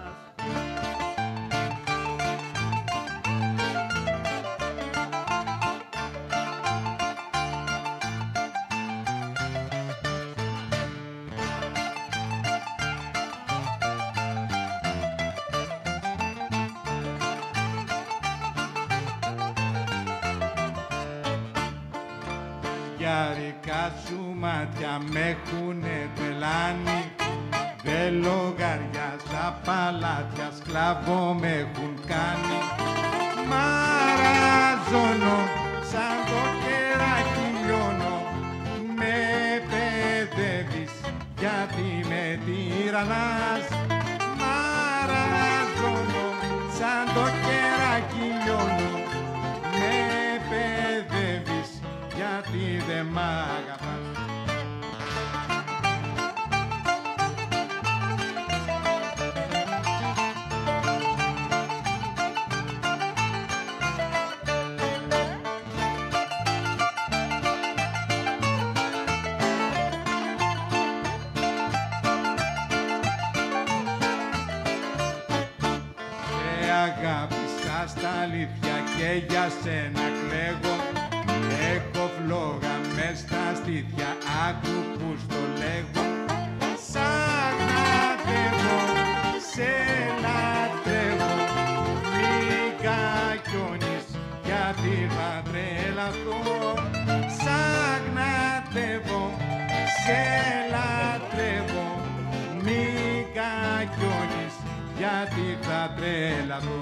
Γιαρικά σου μάτια μ' έχουνε τρελάνει, δε λογαριάσα παλάτια, σκλάβο μ' έχουν κάνει. Μαραζώνω σαν το κεράκι λιώνω, με παιδεύεις γιατί με τυραννάς. Μαραζώνω σαν το κεράκι λιώνω, με παιδεύεις γιατί δε μ' αγαπάς. Σε αγάπησα στα αλήθεια και για σένα κλαίγω. Έχω φλόγα μες στα στήθια, άκου που στο λέγω. Σ' αγνατεύω, σε λατρεύω, μη κακιώνεις γιατί θα τρελαθώ. Σ' αγνατεύω, σε λατρεύω, μη κακιώνεις γιατί θα τρελαθώ.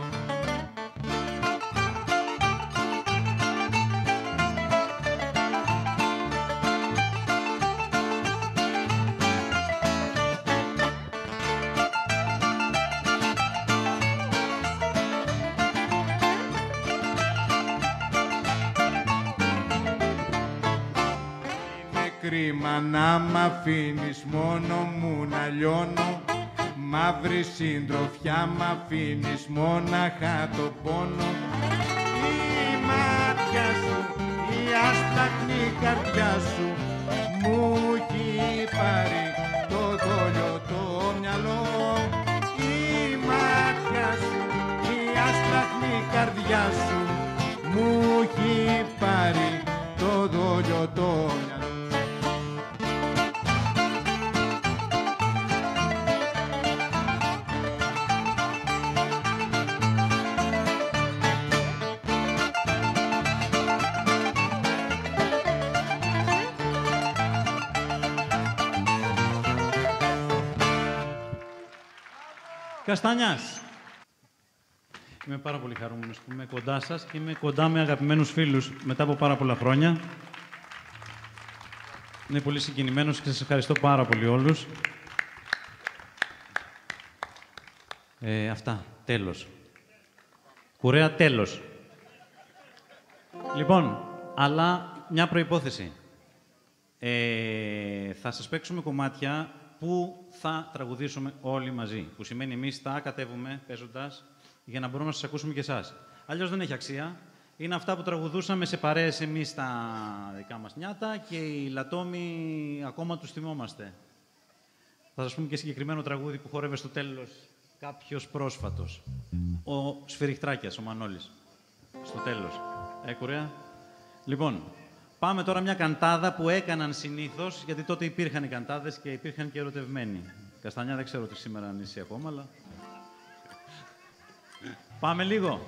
Κρίμα να μ' αφήνεις μόνο μου να λιώνω, μαύρη συντροφιά μ' αφήνεις μόναχα το πόνο. Η μάτια σου, η άσπλαχνη καρδιά σου μου έχει πάρει το δόλιο το μυαλό. Η μάτια σου, η άσπλαχνη καρδιά σου μου έχει πάρει το δόλιο το μυαλό. Καστανιάς. Είμαι πάρα πολύ χαρούμενος που είμαι κοντά σας και είμαι κοντά με αγαπημένους φίλους μετά από πάρα πολλά χρόνια. Είμαι πολύ συγκινημένος και σας ευχαριστώ πάρα πολύ όλους. Αυτά. Τέλος. Κουρέα, τέλος. Λοιπόν, αλλά μια προϋπόθεση. Θα σας παίξουμε κομμάτια που θα τραγουδήσουμε όλοι μαζί. Που σημαίνει εμείς θα κατέβουμε παίζοντας για να μπορούμε να σας ακούσουμε και εσάς. Αλλιώς δεν έχει αξία. Είναι αυτά που τραγουδούσαμε σε παρέες εμείς τα δικά μας νιάτα και οι λατόμοι ακόμα τους θυμόμαστε. Θα σας πούμε και συγκεκριμένο τραγούδι που χόρευε στο τέλος κάποιος πρόσφατος. Ο Σφυριχτράκιας, ο Μανώλης. Στο τέλος. Κουρέα. Λοιπόν, πάμε τώρα μια καντάδα που έκαναν συνήθως, γιατί τότε υπήρχαν οι καντάδες και υπήρχαν και ερωτευμένοι. Καστανιά, δεν ξέρω τι σήμερα αν είσαι ακόμα, αλλά... Πάμε λίγο.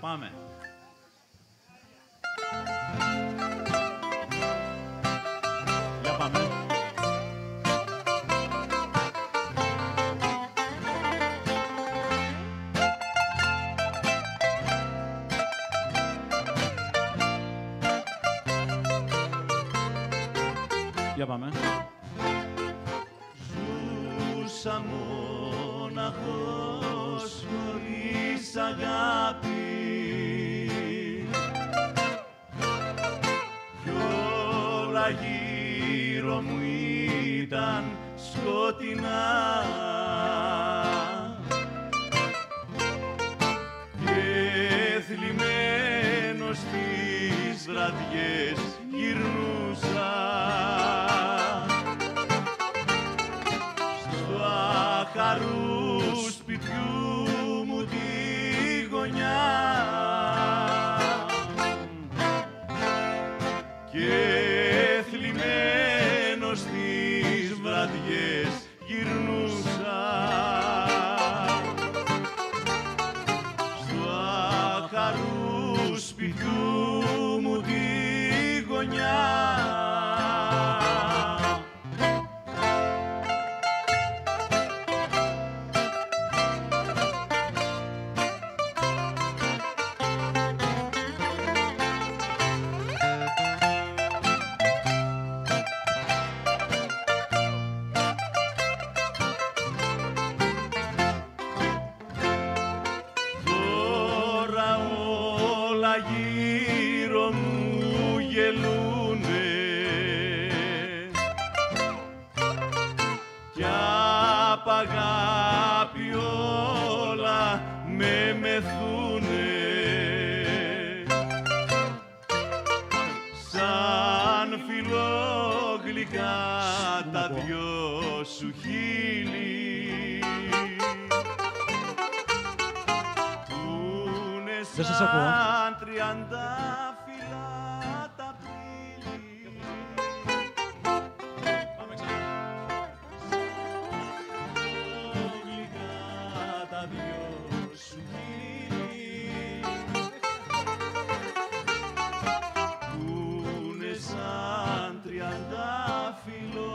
Πάμε. Για πάμε. Για πάμε. Ζούσα μοναχός χωρίς αγάπη κι όλα γύρω μου ήταν σκοτεινά και θλιμμένος στις βραδιές γυρνούσα στο αχαρού σπιτιού μου τη γωνιά και θλιμμένος στις βραδιές γυρνούσα στο αχαρού σπιτιού μου τη γωνιά. Τώρα όλα γύρω μου γελούνε κι απ' αγάπη όλα με μεθούνε σαν φιλόγλυκά τα δυο σου χείλη Δεν σας ακούω. σαν τριαντάφυλλα τα πύλη. Πάμε ξανά. Γλυκά τα δυο σου χείλη πούνε σαν τριαντάφυλλο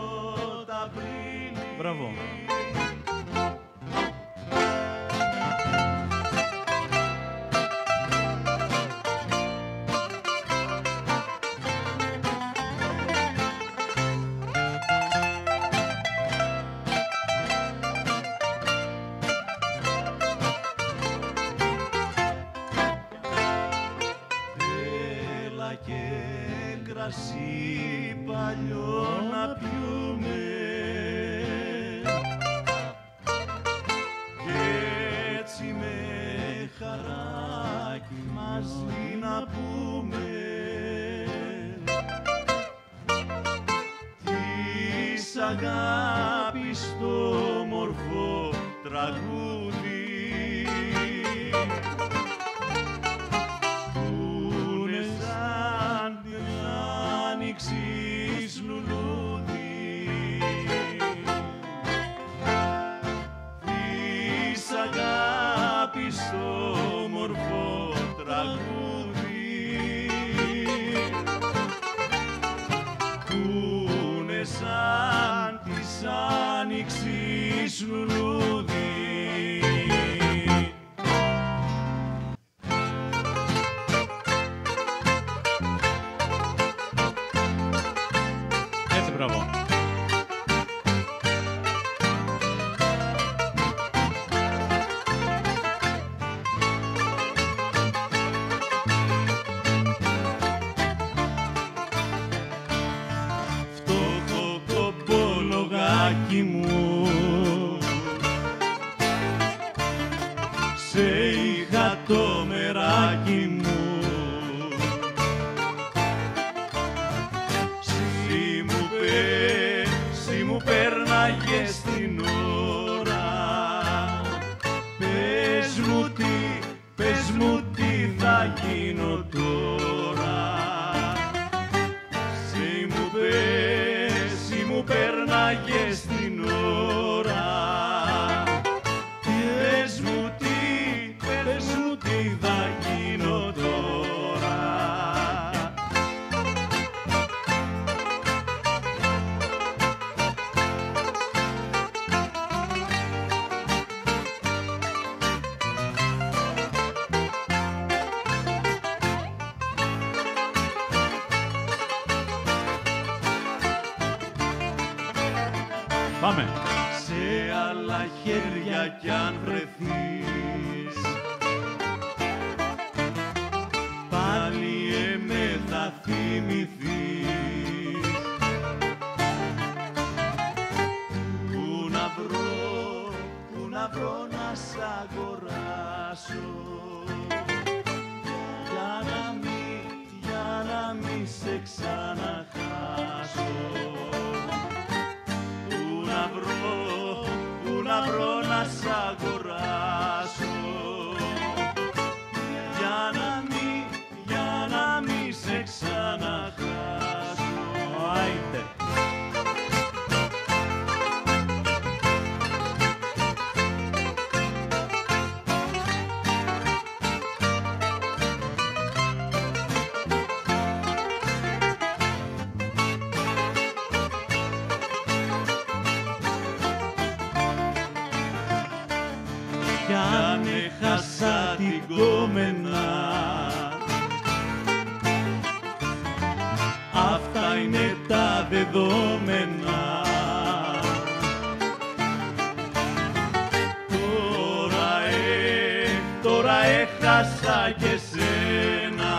τα πύλη. Μπράβο. Έλα και κρασί παλιό να πιούμε κι έτσι με χαράκι μαζί να πούμε της αγάπης το μορφό τραγούδι πούνε σαν την άνοιξης λουλούδι της αγάπης το μορφό τραγούδι πούνε σαν της άνοιξης λουλούδι. Έτσι, μπράβο. Φτωχό κομπολογάκι μου σε είχα το μεράκι μου Συ μου πέρναγες την ώρα πες μου τι θα γίνω τώρα Συ μου πέρναγες την ώρα Πάμε. Σε άλλα χέρια κι αν βρεθείς, πάλι εμέ θα θυμηθείς. Πού να βρω να σ' αγοράσω, για να μη σε ξαναχάσω. Πού να βρω να σ' αγοράσω, για να μη σε ξαναχάσω. Άιντε. Κι αν έχασα την κόμενα, αυτά είναι τα δεδομένα. Τώρα έχασα και σένα.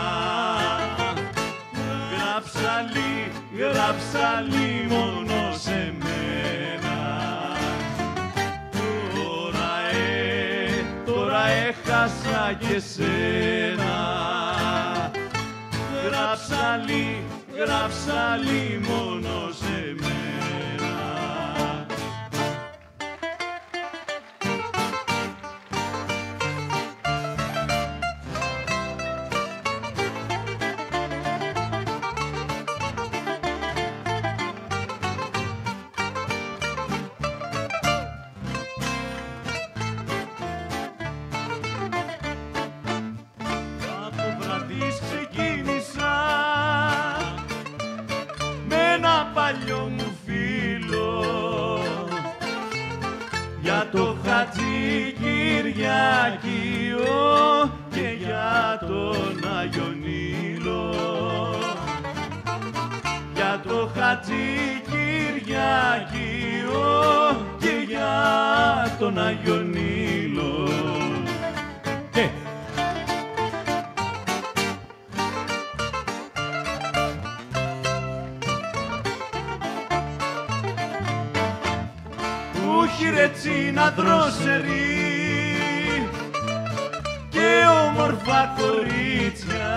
Γράψα λί μόνο σε μένα. Τώρα έχασα και σένα. Γράψα λί μόνο σε μένα. Παλιό μου φίλο, για το Χατζη Κυριάκιο και για τον Άγιο Νείλο. Για το Χατζη Κυριάκιο και για τον Άγιο Νείλο. Ρετσίνα δρόσερη και όμορφα κορίτσια,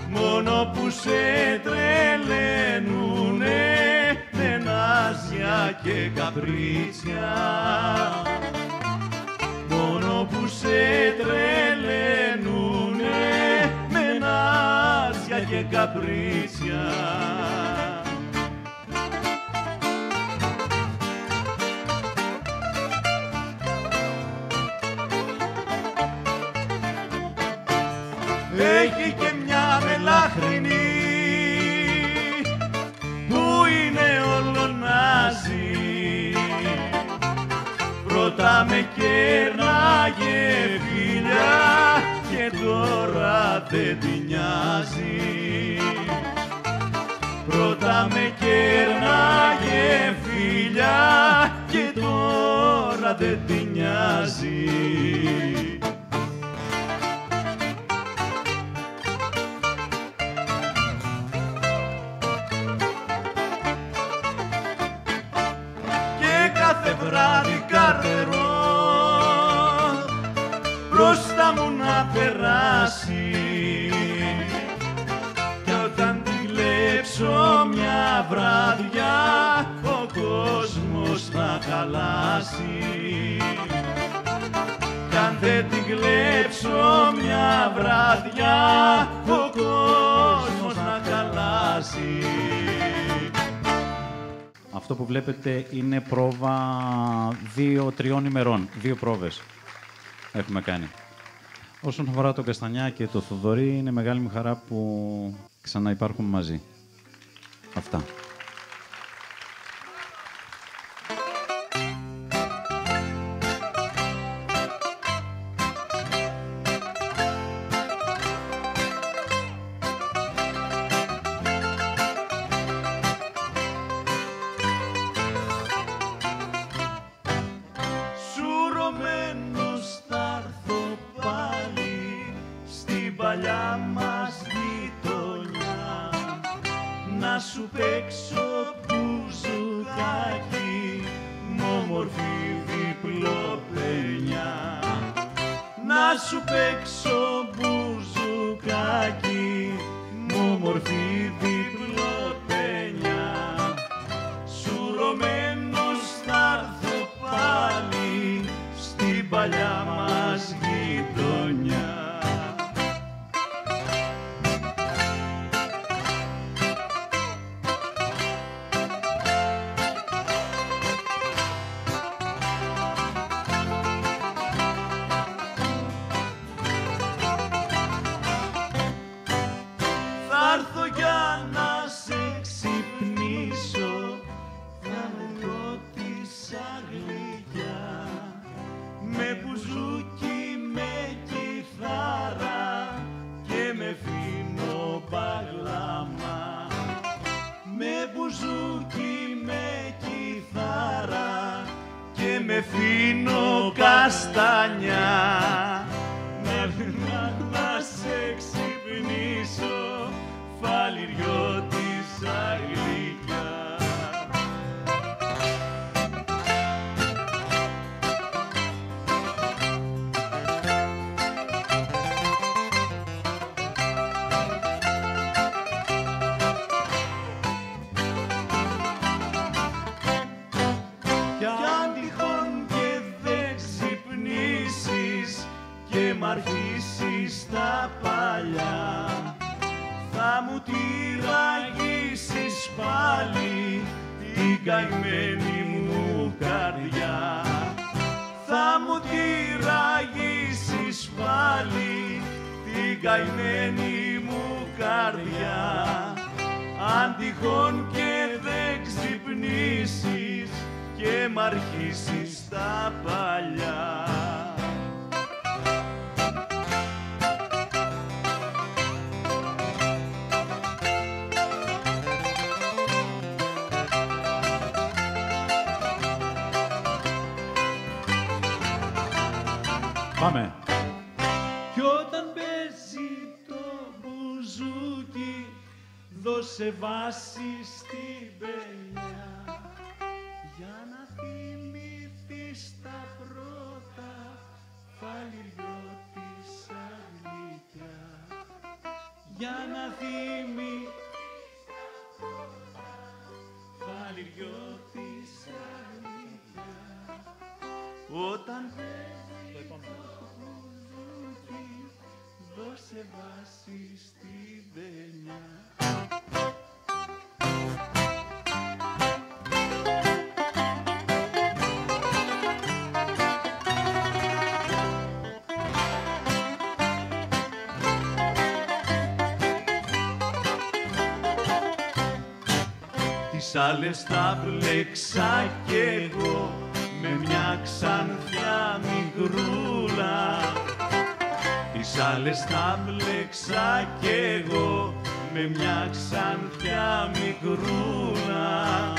μόνο που σε τρελαίνουνε με νάζια και καπρίτσια. Μόνο που σε τρελαίνουνε με νάζια και καπρίτσια. Έχει και μια μελάχρινη που είναι ολονάζι. Πρώτα με κέρναγε φιλιά και τώρα δεν τη νοιάζει. Πρώτα με κέρναγε φιλιά και τώρα δεν τη νοιάζει. Κάθε βράδυ καρτερό μπροστά μου να περάσει, κι όταν τη κλέψω μια βράδια ο κόσμος θα χαλάσει. Κι αν δεν την κλέψω μια βράδια ο κόσμος θα χαλάσει. Αυτό που βλέπετε είναι πρόβα 2-3 ημερών. 2 πρόβες έχουμε κάνει. Όσον αφορά τον Καστανιά και το Θοδωρή, είναι μεγάλη μου χαρά που ξαναυπάρχουμε μαζί. Αυτά. παλιά μας γειτονιά, να σου παίξω μπουζουκάκι, μ' όμορφη διπλοπενιά. Να σου παίξω μπουζουκάκι, μ' όμορφη διπλοπενιά. Σουρωμένος θα έρθω πάλι στην παλιά μας γειτονιά. Θα έρθω για να σε ξυπνήσω, θα με ρώτησα γλυκιά, με μπουζούκι, με κιθάρα και με φίνο παγλάμα. Με μπουζούκι, με κιθάρα και με φίνο καστανιά. Να σε ξυπνήσω, φαλιριώτησα γλυκιά. Κι αν τυχόν και δεν ξυπνήσεις και μ' αρχίσεις τα παλιά, θα μου τυραγγίσεις πάλι την καημένη μου καρδιά. Θα μου τυραγγίσεις πάλι την καημένη μου καρδιά, αν τυχόν και δεν ξυπνήσεις και μ' αρχίσεις τα παλιά. Πάμε. Κι όταν παίζει το μπουζούκι, δώσε βάση στην πενιά, για να θυμηθείς τα πρώτα φαλιριώτησα γλυκιά. Για να θυμηθείς φαλιριώτησα γλυκιά. Όταν δώσε βάση στη βενιά. Τις άλλες τα μπλέξα κι εγώ με μια ξανθιά μικρούλα. Τις άλλες τα μπλέξα κι εγώ με μια ξανθιά μικρούλα,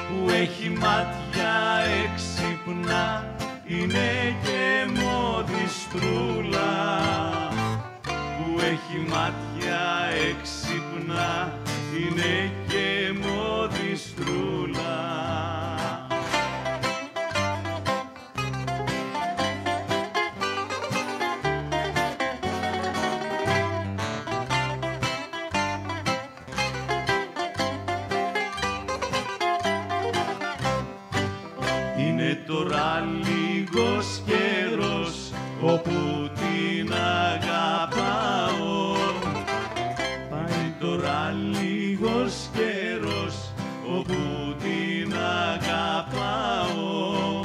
που έχει μάτια έξυπνα, είναι και μοδιστρούλα. Που έχει μάτια έξυπνα, είναι και μοδιστρούλα. Είναι τώρα λίγος καιρός όπου την αγαπάω. Πάει τώρα λίγος καιρός όπου την αγαπάω,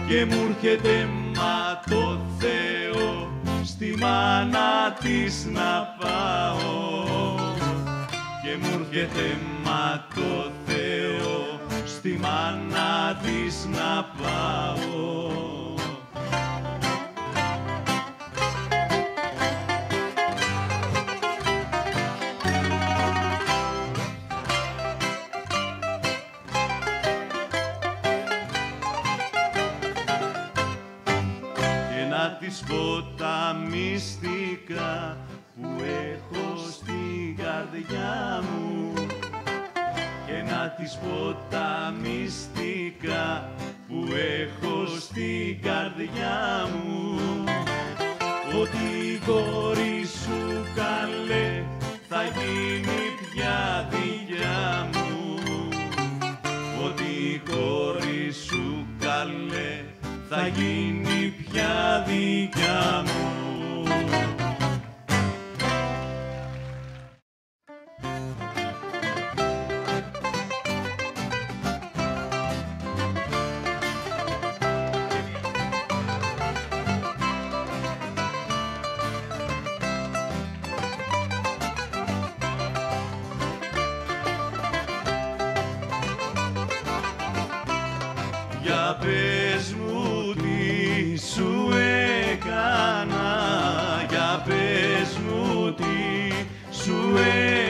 και μου έρχεται μα το Θεό στη μάνα της να πάω. Και μου έρχεται μα το Θεό στη μάνα της να πάω. Και να της πω τα μυστικά που έχω στην καρδιά μου και να της πω τα μυστικά που έχω στην καρδιά μου, ότι η κόρη σου καλέ θα γίνει πια δικιά μου, ότι η κόρη σου καλέ θα γίνει πια δικιά μου. Για πες μου τι σου έκανα, για πες μου τι σου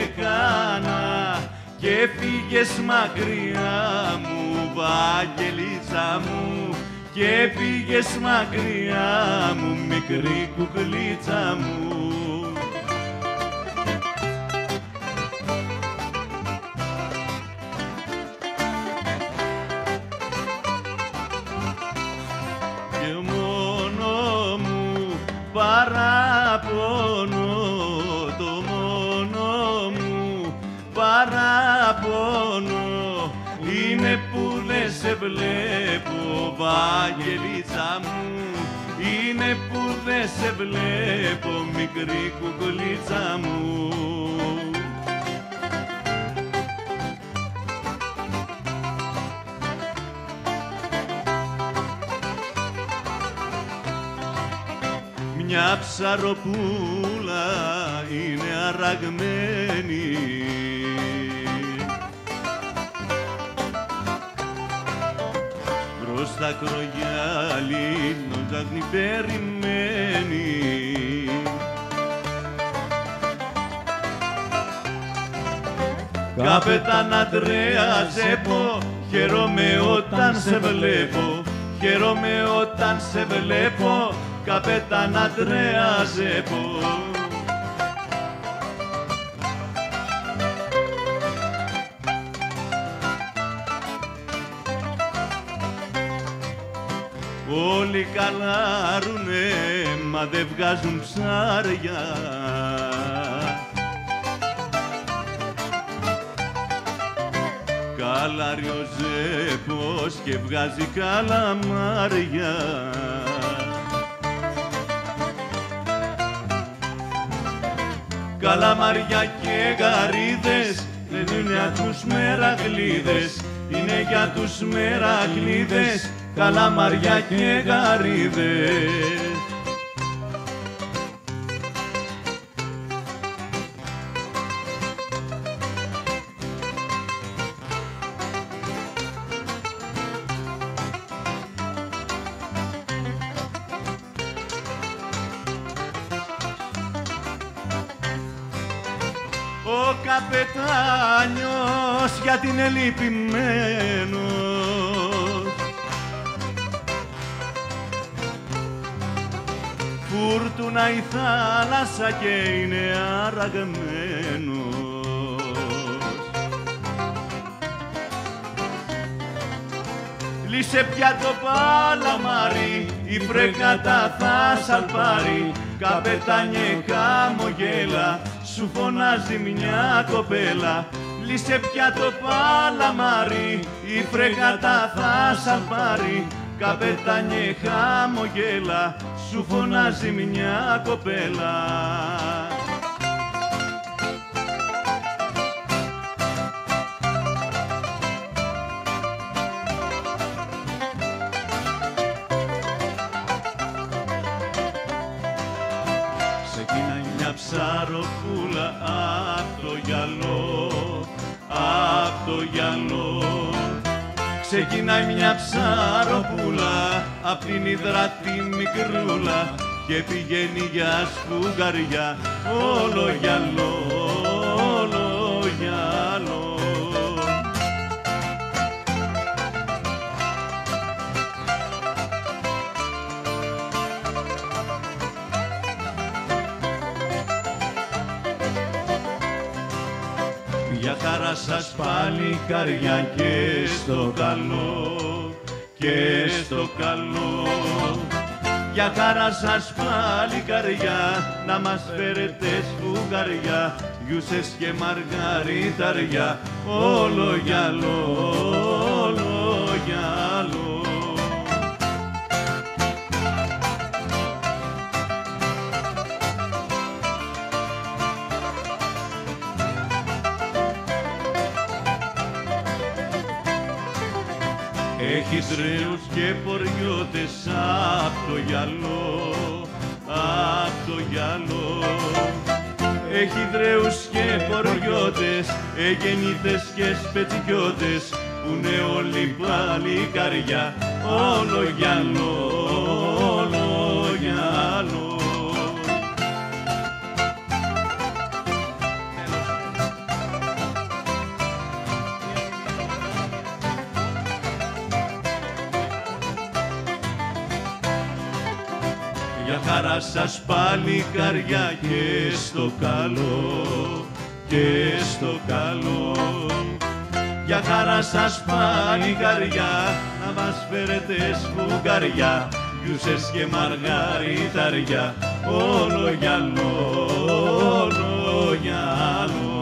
έκανα και φύγες μακριά μου, Βαγγελίτσα μου, και πήγες μακριά μου, μικρή κουκλίτσα μου. Παράπονο, το μόνο μου παράπονο είναι που δεν σε βλέπω, Βαγγελίτσα μου, είναι που δεν σε βλέπω, μικρή κουκουλίτσα μου. Μια ψαροπούλα είναι αραγμένη προς τα κρογιάλι νοζάχνη περιμένει. Καπετάν Αντρέα Ζέπο, χαίρομαι όταν σε βλέπω, χαίρομαι όταν σε βλέπω, Καπετάν Αντρέα Ζέπο. Όλοι καλάρουνε, μα δεν βγάζουν ψάρια. Καλάρει ο Ζέπος και βγάζει καλαμάρια. Καλαμάρια και γαρίδες δεν είναι για τους μεραγλίδες, είναι για τους μεραγλίδες, καλαμάρια και γαρίδες. Ο καπετάνιος γιατί είναι λυπημένος, φουρτούνα η θάλασσα και είναι αραγμένος. Λύσε πια το παλαμάρι, η φρέγατα θα σαλπάρει, καπετάνιε χαμογέλα, σου φωνάζει μια κοπέλα. Λύσε πια το παλαμάρι, η φρέγατα θα σαλπάρει, καπετάνιε χαμογέλα, σου φωνάζει μια κοπέλα. Ξεκινάει μια ψαροπούλα απ' το γυαλό, απ' το γυαλό. Ξεκινάει μια ψαροπούλα απ' την υδράτη μικρούλα και πηγαίνει για σφουγγαριά, όλο γυαλό, όλο γυαλό. χαρά σας παλικάρια και στο καλό, και στο καλό. Για χαρά σας παλικάρια, να μας φέρετε σφουγγαριά, γιούσες και μαργαριτάρια, όλο γυαλό, όλο γυαλό. Έχει τρέους και ποριώτες απ' το γυαλό, απ' το γυαλό. Έχει δρέους και ποριώτες, εγεννήτες και σπετσικιώτες, πουνε όλοι παλικάρια, όλο γυαλό, όλο γυαλό. Για χαρά σας παλικάρια και στο καλό, και στο καλό. Για χαρά σας παλικάρια, να μας φέρετε σφουγγαριά, γιούσες και μαργαριτάρια, όλο γυαλό, όλο γυαλό.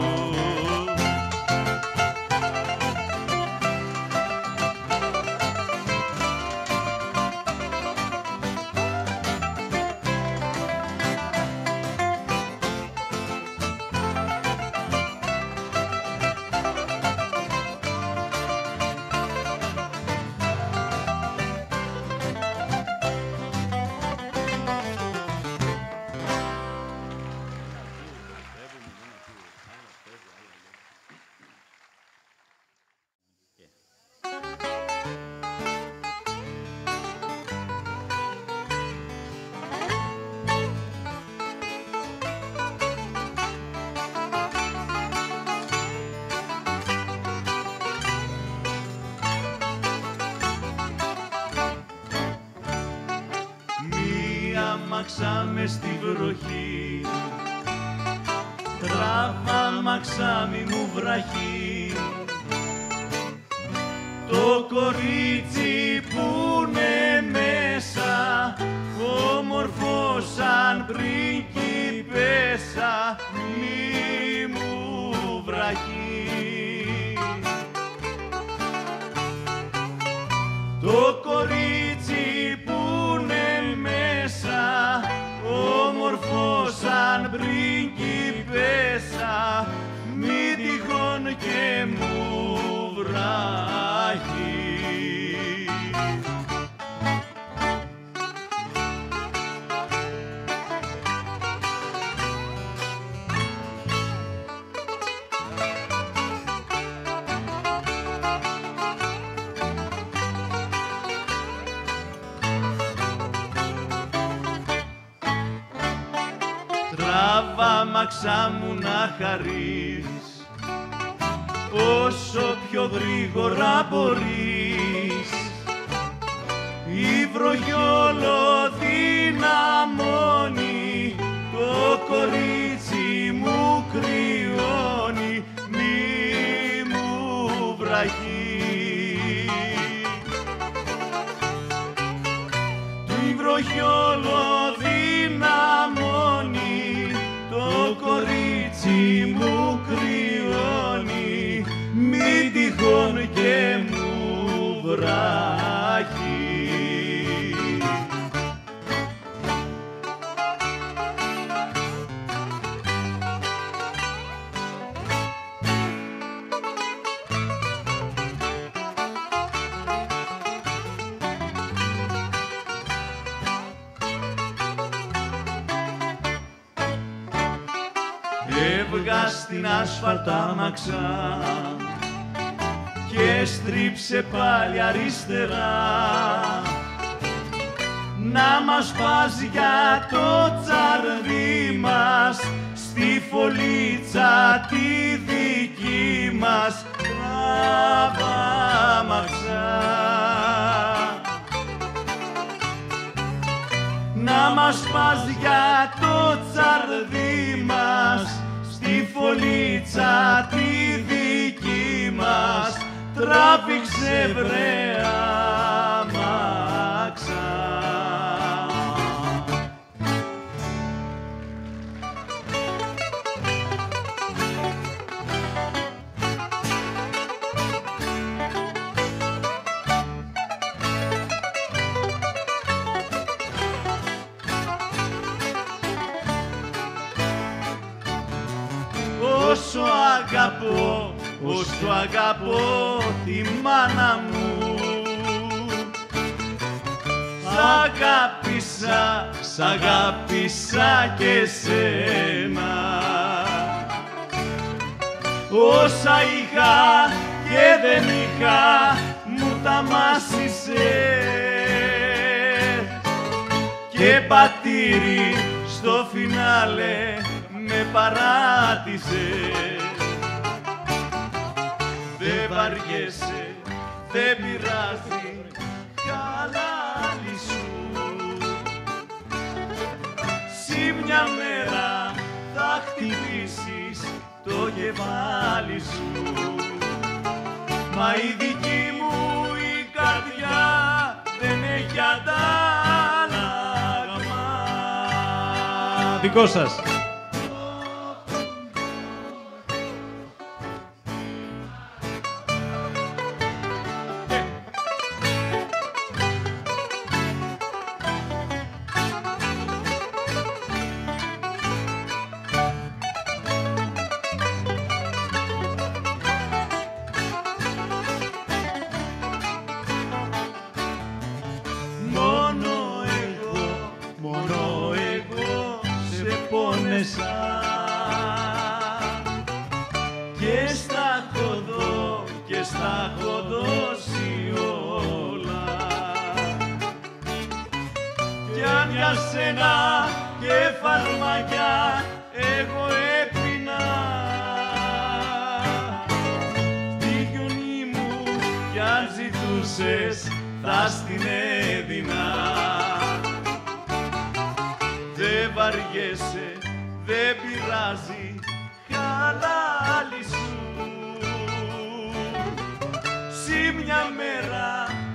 Μαξάμε στη βροχή, τράβα μαξάμι μου βραχή, το κορίτσι πούνε μέσα, όμορφο σαν πριγκιπέσα, μη μου βραχή. Το κορίτσι πούνε μέσα, όμορφο σαν πριγκιπέσα, μη τυχόν και μου βράχει. Τράβα μαξά μου να χαρείς, όσο πιο γρήγορα μπορείς. Η βροχή όλο δυναμώνει, το κορίτσι μου κρυώνει, μη μου βραχεί. Η βροχή όλο δυναμώνει, το κορίτσι μου κρυώνει, μη τυχόν και μου βράχει. Έβγα στην άσφαλτα μαξά και στρίψε πάλι αριστερά, να μας πας για το τσαρδί μας, στη φωλίτσα τη δική μας, τράβα μαξά. Να μας πας για το τσαρδί μας, στη φωλίτσα τη δική μας τράβηξε βρε αμάξα. Όσο αγαπώ τη μάνα μου, σ' αγάπησα και σένα. Όσα είχα και δεν είχα μου τα μάσησες και πατήρι στο φινάλε με παράτησες. Δεν βαριέσαι, δεν πειράζει, χαλάλι σου. Συ μια μέρα θα χτυπήσεις το κεφάλι σου. Μα η δική μου η καρδιά δεν έχει αντάλλαγμα. Δικό σας. Και στα έχω δώσει όλα. Κι αν για σένα και φαρμακιά εγώ έπινα, τη γιονή μου κι αν ζητούσες θα στην έδινα. Δεν βαριέσαι, δεν πειράζει, χαλάλι σου. Μια μέρα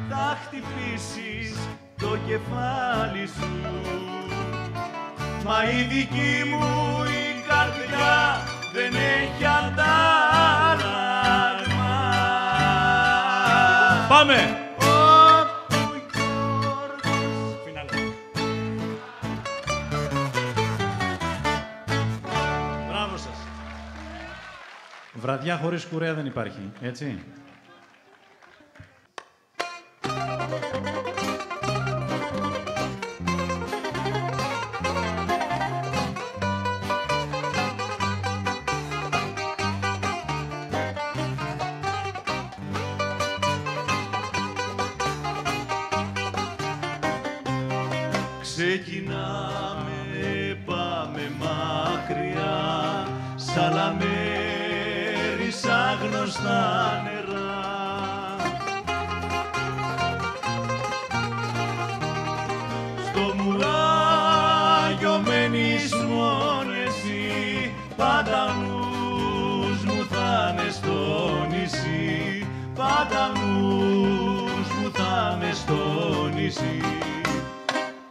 θα χτυπήσεις το κεφάλι σου. Μα η δική μου η καρδιά δεν έχει αντάλλαγμα. Πάμε! Μπράβο σας. Βραδιά χωρίς κουρέα δεν υπάρχει, έτσι. Ξεκινάμε, πάμε μακριά, Σαλαμέρι, σαν γνωστά νερά. Στο μουράγιο μένεις μόνο εσύ, πάντα νους μου θα είναι στο νησί, πάντα νους μου θα είναι στο νησί.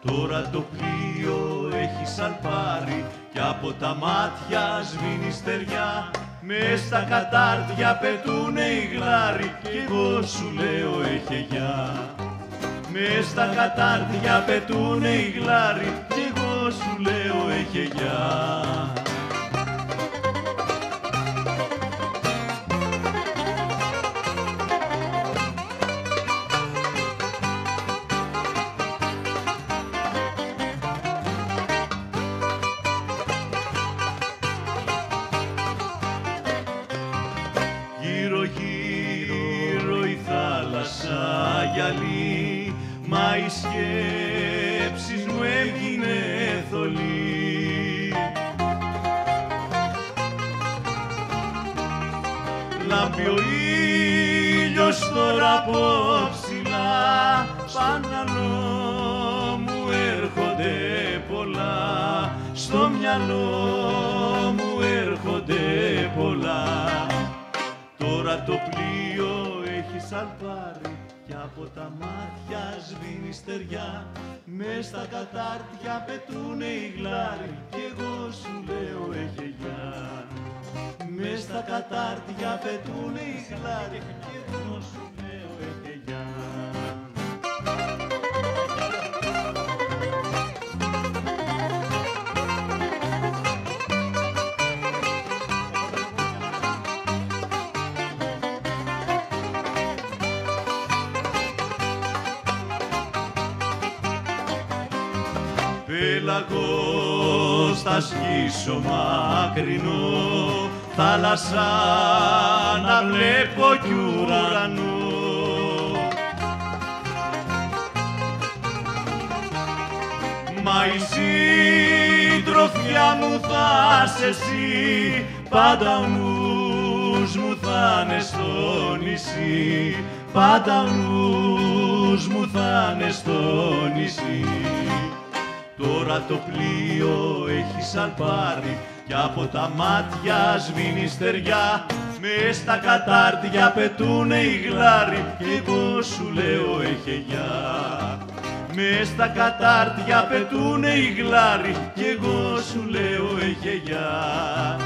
Τώρα το πλοίο έχει σαλπάρει κι από τα μάτια σβήνει στεριά. Μες στα κατάρτια πετούνε οι γλάροι κι εγώ σου λέω έχε γεια. Μες στα κατάρτια πετούνε οι γλάροι κι εγώ σου λέω έχε γεια. Μα η σκέψη μου έγινε θολή. Λάμπει ο ήλιος τώρα από ψηλά, πάνω μου έρχονται πολλά, στο μυαλό μου έρχονται πολλά. Τώρα Τώρα το πλοίο έχει σαλπάρει κι από τα μάτια σβήνει στεριά. Μες στα κατάρτια πετούνε οι γλάροι κι εγώ σου λέω έχε γεια. Μες στα κατάρτια πετούνε οι γλάροι κι εγώ σου λέω έχε γεια. Πέλαγος θα σκίσω μακρινό, θάλασσα να βλέπω κι ουρανό. Μα η συντροφιά μου θα είσαι εσύ, πάντα ο νους μου θα είναι στο νησί, πάντα ο νους μου θα είναι στο νησί. Τώρα το πλοίο έχει σαλπάρει κι από τα μάτια σβήνει στεριά. Μες στα κατάρτια πετούνε οι γλάροι κι εγώ σου λέω έχε γεια. Μες στα κατάρτια πετούνε οι γλάροι κι εγώ σου λέω έχε γεια.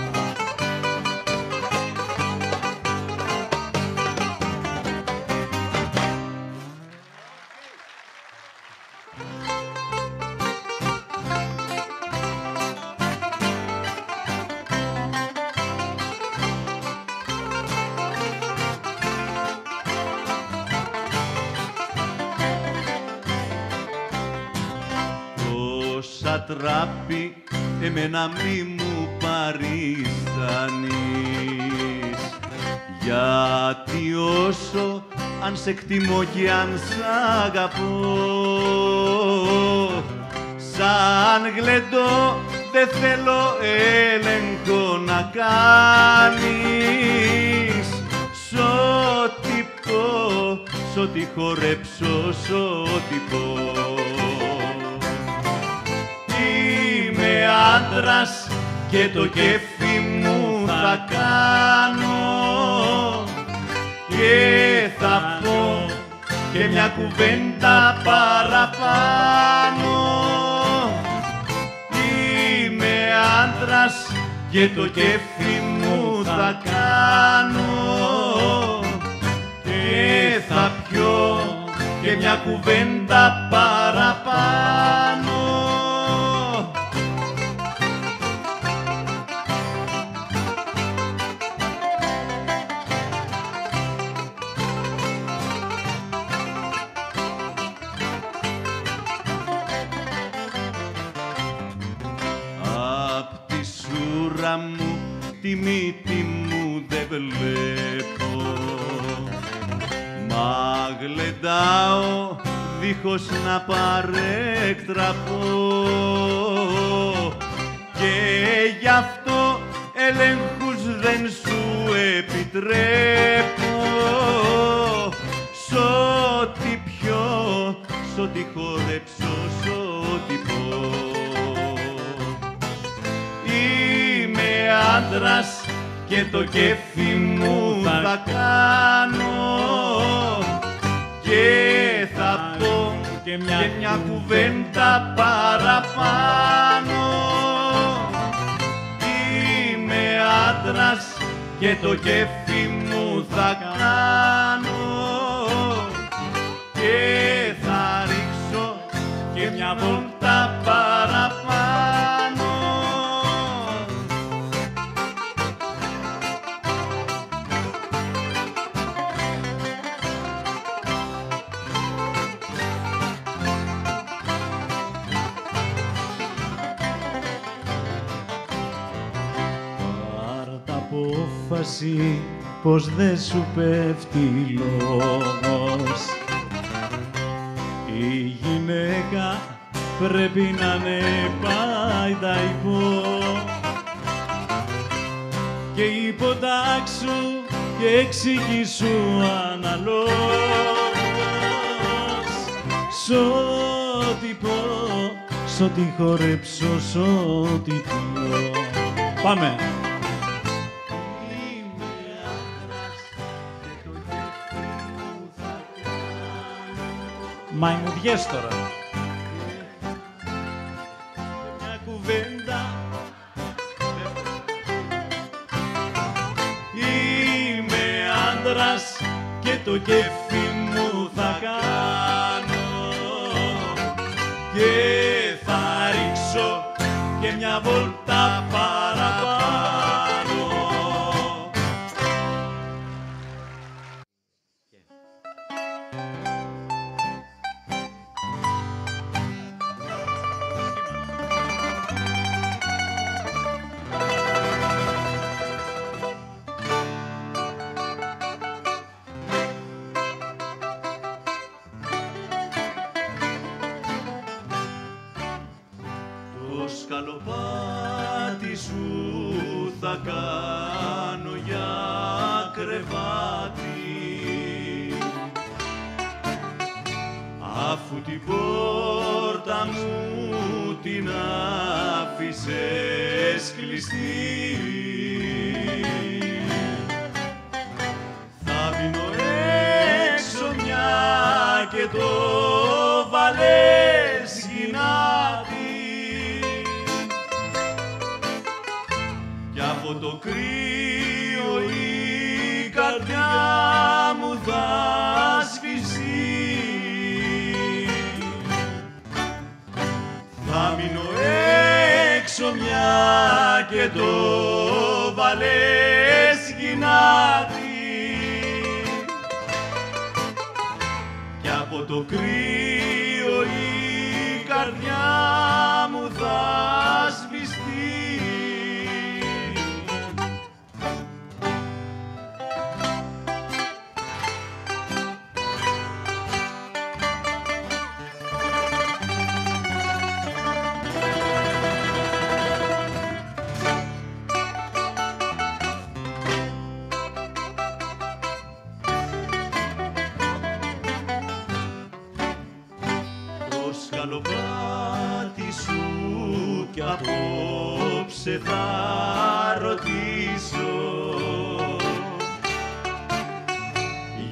Τράπη, εμένα μη μου παριστάνεις, γιατί όσο αν σε εκτιμώ και αν σ' αγαπώ, σαν γλεντό δε θέλω έλεγχο να κάνεις. Σ' ό,τι πω, σ' ό,τι χορέψω, σ' ό,τι πω. Είμαι άντρας και το κέφι μου θα κάνω και θα πω και μια κουβέντα παραπάνω. Είμαι άντρας και το κέφι μου θα κάνω και θα πιω και μια κουβέντα παραπάνω. Μου, τη μύτη μου δεν βλέπω, μα γλεντάω δίχως να παρεκτραπώ και γι' αυτό ελέγχους δεν σου επιτρέπω. Σ' ό,τι πιω, σ' ό,τι χορέψω, σ' ό,τι πω. Άντρας και το κέφι μου θα κάνω και θα πω και μια κουβέντα παραπάνω. Είμαι άντρας και το κέφι μου θα κάνω και θα ρίξω και μια βόλτα παραπάνω. Απόφαση πως δεν σου πέφτει λόγος, η γυναίκα πρέπει να είναι πάντα υπό και υποτάξου και εξηγήσου αναλόγως. Σ' ό,τι πω, σ' ό,τι χορέψω, σ' ό,τι πιω. Πάμε! Μαϊμουδιές τώρα. Μια κουβέντα. Είμαι άντρας και το κέφι μου θα κάνω και θα ρίξω και μια βόλτα παραπάνω. Το σκαλοπάτι σου θα κάνω για κρεβάτι, αφού την πόρτα μου την άφησες κλειστή. Θα μείνω έξω μια και το βάλες γυνάτι, κι από το κρύο η καρδιά μου θα σβηστεί. Θα μείνω έξω μια και το βάλες γυνάτι, κι από το κρύο η καρδιά μου θα σβηστεί. Το σκαλοπάτι σου κι απόψε θα ρωτήσω,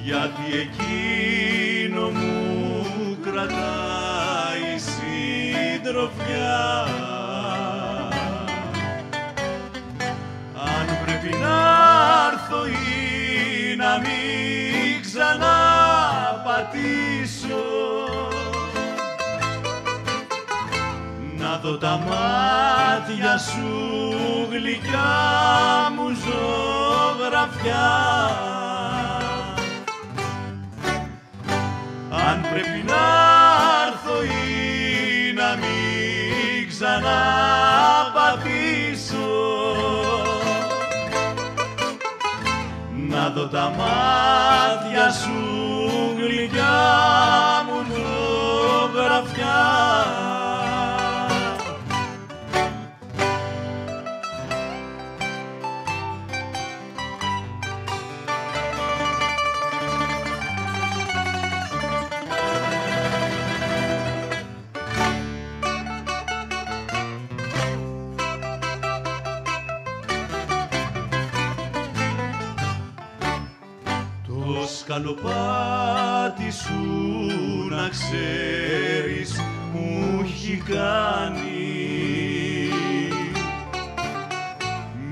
γιατί εκείνο μου κρατάει συντροφιά. Αν πρέπει να έρθω ή να μην ξαναπατήσω, να δω τα μάτια σου γλυκιά μου ζωγραφιά. Αν πρέπει να έρθω ή να μην ξαναπατήσω, να δω τα μάτια σου γλυκιά μου ζωγραφιά. Το σκαλοπάτι σου να ξέρεις μου έχει κάνει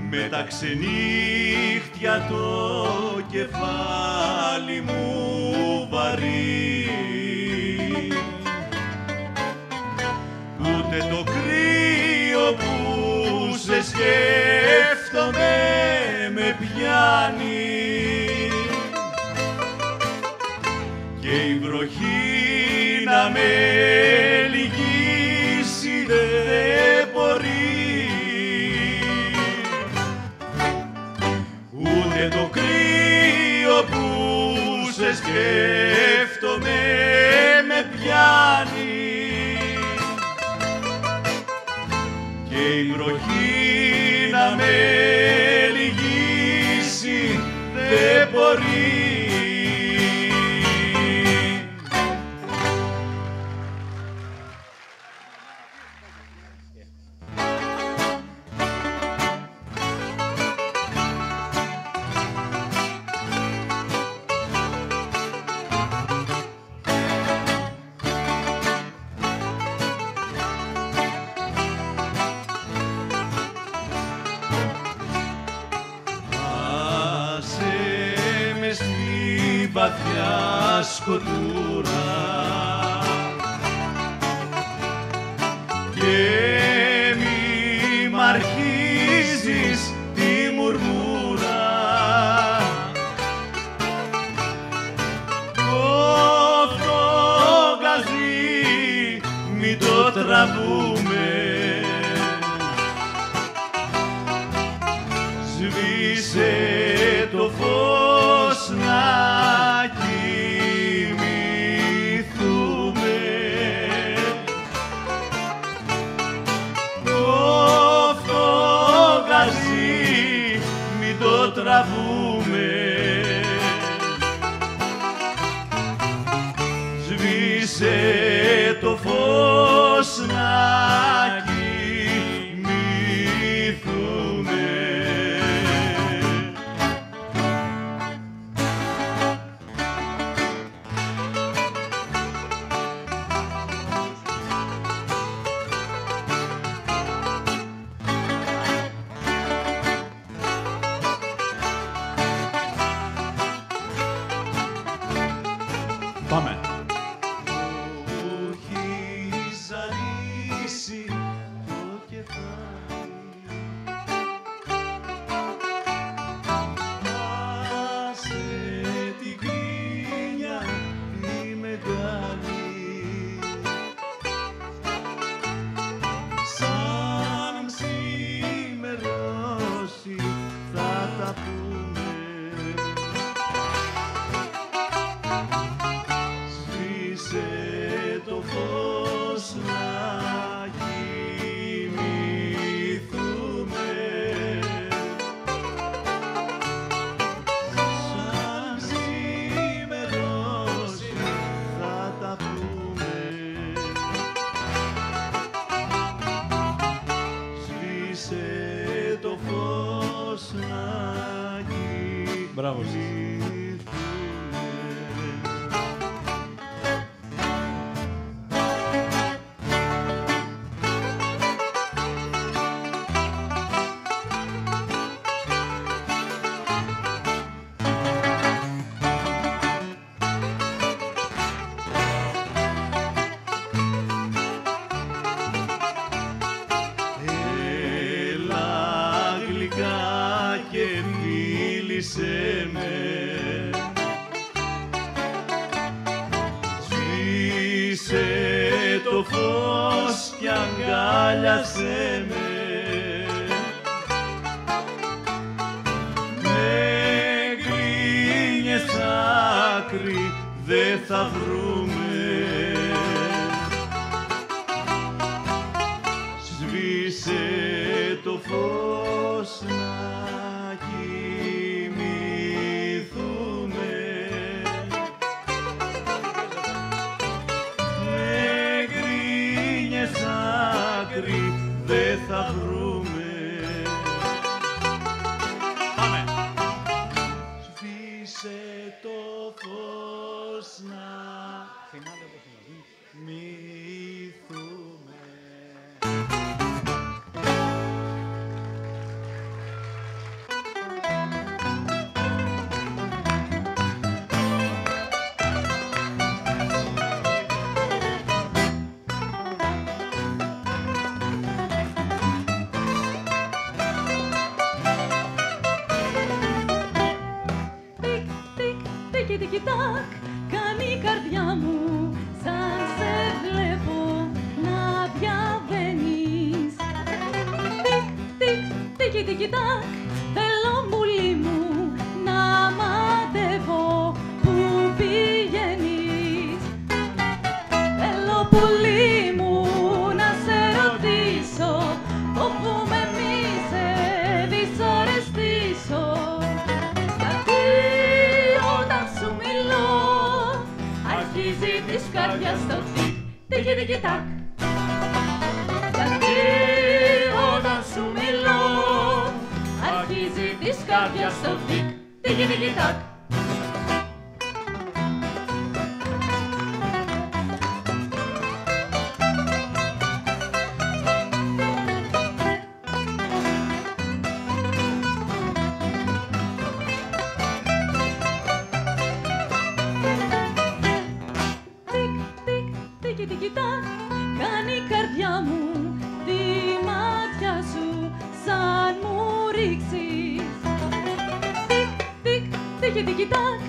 με τα ξενύχτια το κεφάλι μου βαρύ. Ούτε το κρύο που σε σκέφτομαι με πιάνει, και η βροχή να με λυγίσει δεν μπορεί. Ούτε το κρύο που σε σκέφτομαι με πιάνει, και η βροχή να με λυγίσει δεν μπορεί. σκοτούρα και μη μ' αρχίζεις τη μουρμούρα. Το γκαζί μη το τραβούμε, σβήσε το φως να κοιμηθούμε. Το γκαζί μη το τραβούμε, σβήσε το φως να κοιμηθούμε. Πάμε. Μπράβο σας. Σβήσε το φως κι αγκάλιασέ με, με γκρίνιες άκρη δε θα βρούμε. Σβήσε το φως να δεν θα βρούμε. Πάμε. Σβήσε το φως να μυθούμε. Τικ-τικ-τακ, κάνει η καρδιά μου σαν σε βλέπω να διαβαίνεις. Τικ-τικ-τικ-τακ, θέλω μουλί μου να μαντεύω που πηγαίνεις. Θέλω πουλί μου να σε ρωτήσω, όπου με μη σε δυσαρεστήσω. Αρχίζει της καρδιάς το τικ, τικ-τικ-τακ. Γιατί όταν σου μιλώ, αρχίζει της καρδιάς το τικ, τικ-τικ-τακ. τίκι τίκι τάκ, κάνει η καρδιά μου τη μάτια σου σαν μου ρίξεις. Τικ τικ τίκι τίκι τάκ,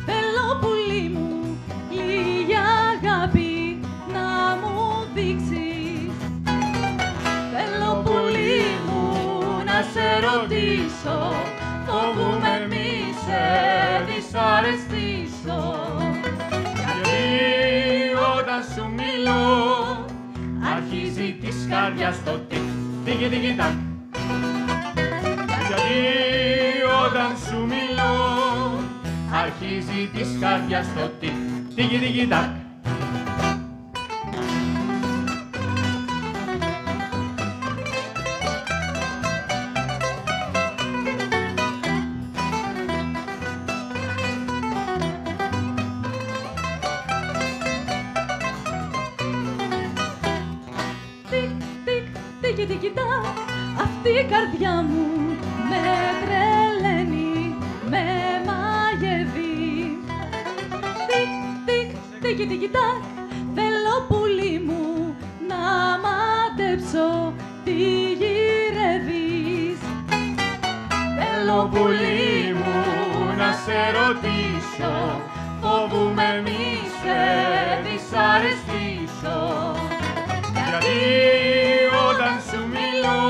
θέλω πουλί μου λίγη αγάπη να μου δείξεις. Θέλω πουλί μου να σε ρωτήσω, φοβούμαι μη σε δυσαρεστήσω. Γιατί όταν σου μιλώ αρχίζει της καρδιάς το τικ τίκι τίκι τάκ. Γιατί όταν σου μιλώ αρχίζει της καρδιάς το τικ τίκι τίκι τάκ. Τίκι τίκι τάκ, αυτή η καρδιά μου με τρελαίνει, με μαγεύει. Τικ τικ τίκι τίκι τάκ, θέλω πουλί μου να μαντέψω τι γυρεύεις. Θέλω πουλί μου να σε ρωτήσω, φοβούμαι μη σε δυσαρεστήσω. Γιατί όταν σου μιλώ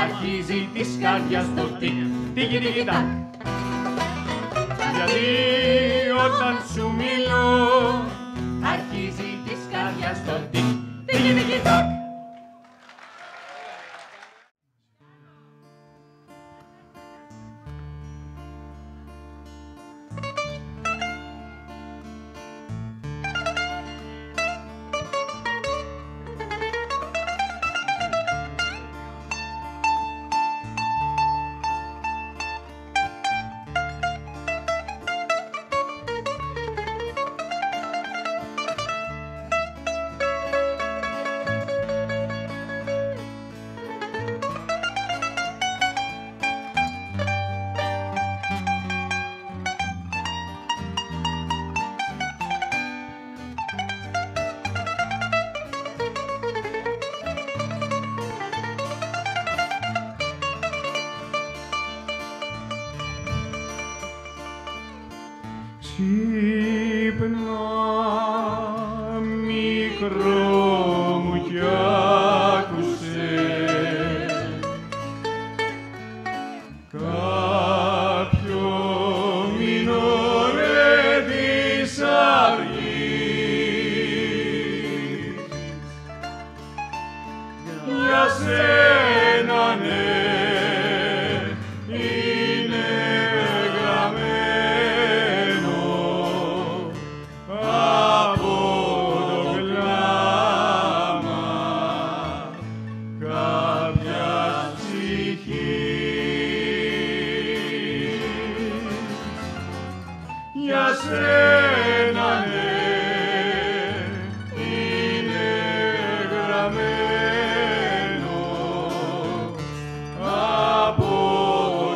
αρχίζει της καρδιάς το τικ τίκι τίκι τάκ. Γιατί όταν σου μιλώ αρχίζει της καρδιάς το τικ τίκι τίκι τάκ. Ξύπνα μικρό μου κι άκουσε κάποιο μηνόρε της αυγής. Για σένα ναι είναι γραμμένο από το κλάμα κάποιας ψυχής. Για σένα ναι είναι γραμμένο από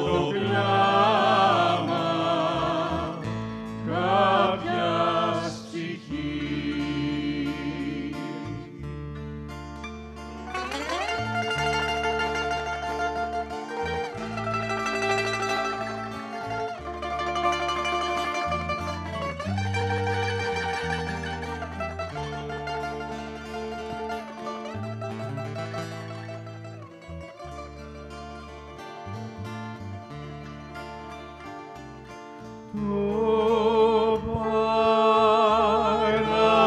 το κλάμα κάποιας ψυχής. Το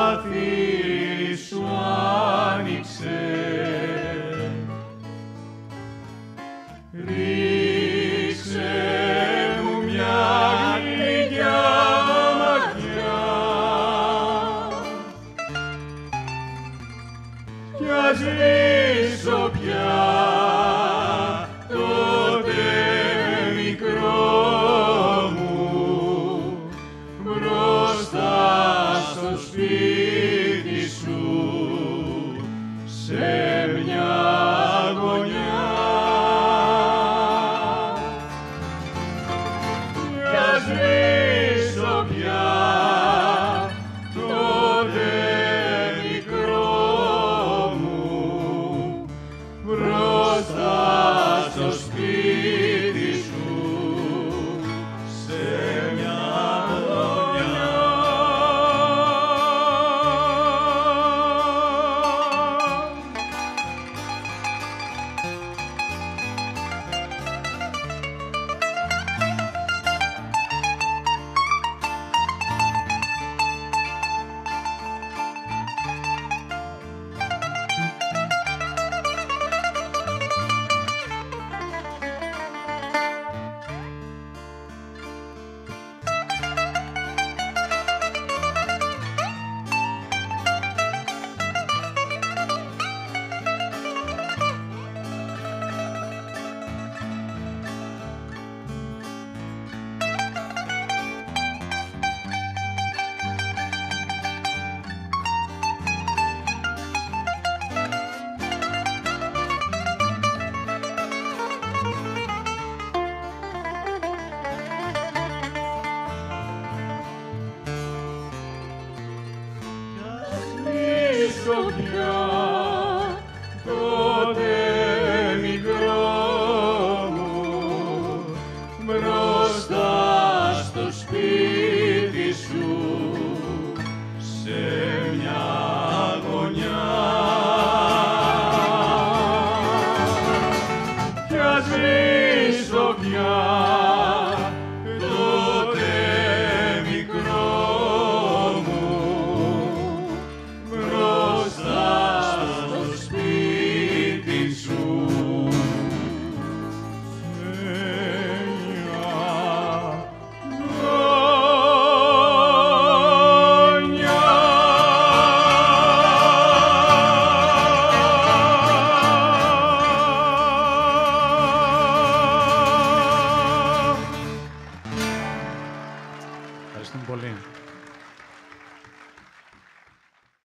παράθυρι σου άνοιξε, ρίξε μου μια γλυκιά ματιά κι ας ζήσω πια τότε μικρό μπροστά στο σπίτι σου σε μια γωνιά. Κι ας ζήσω πια τότε τόσο πια.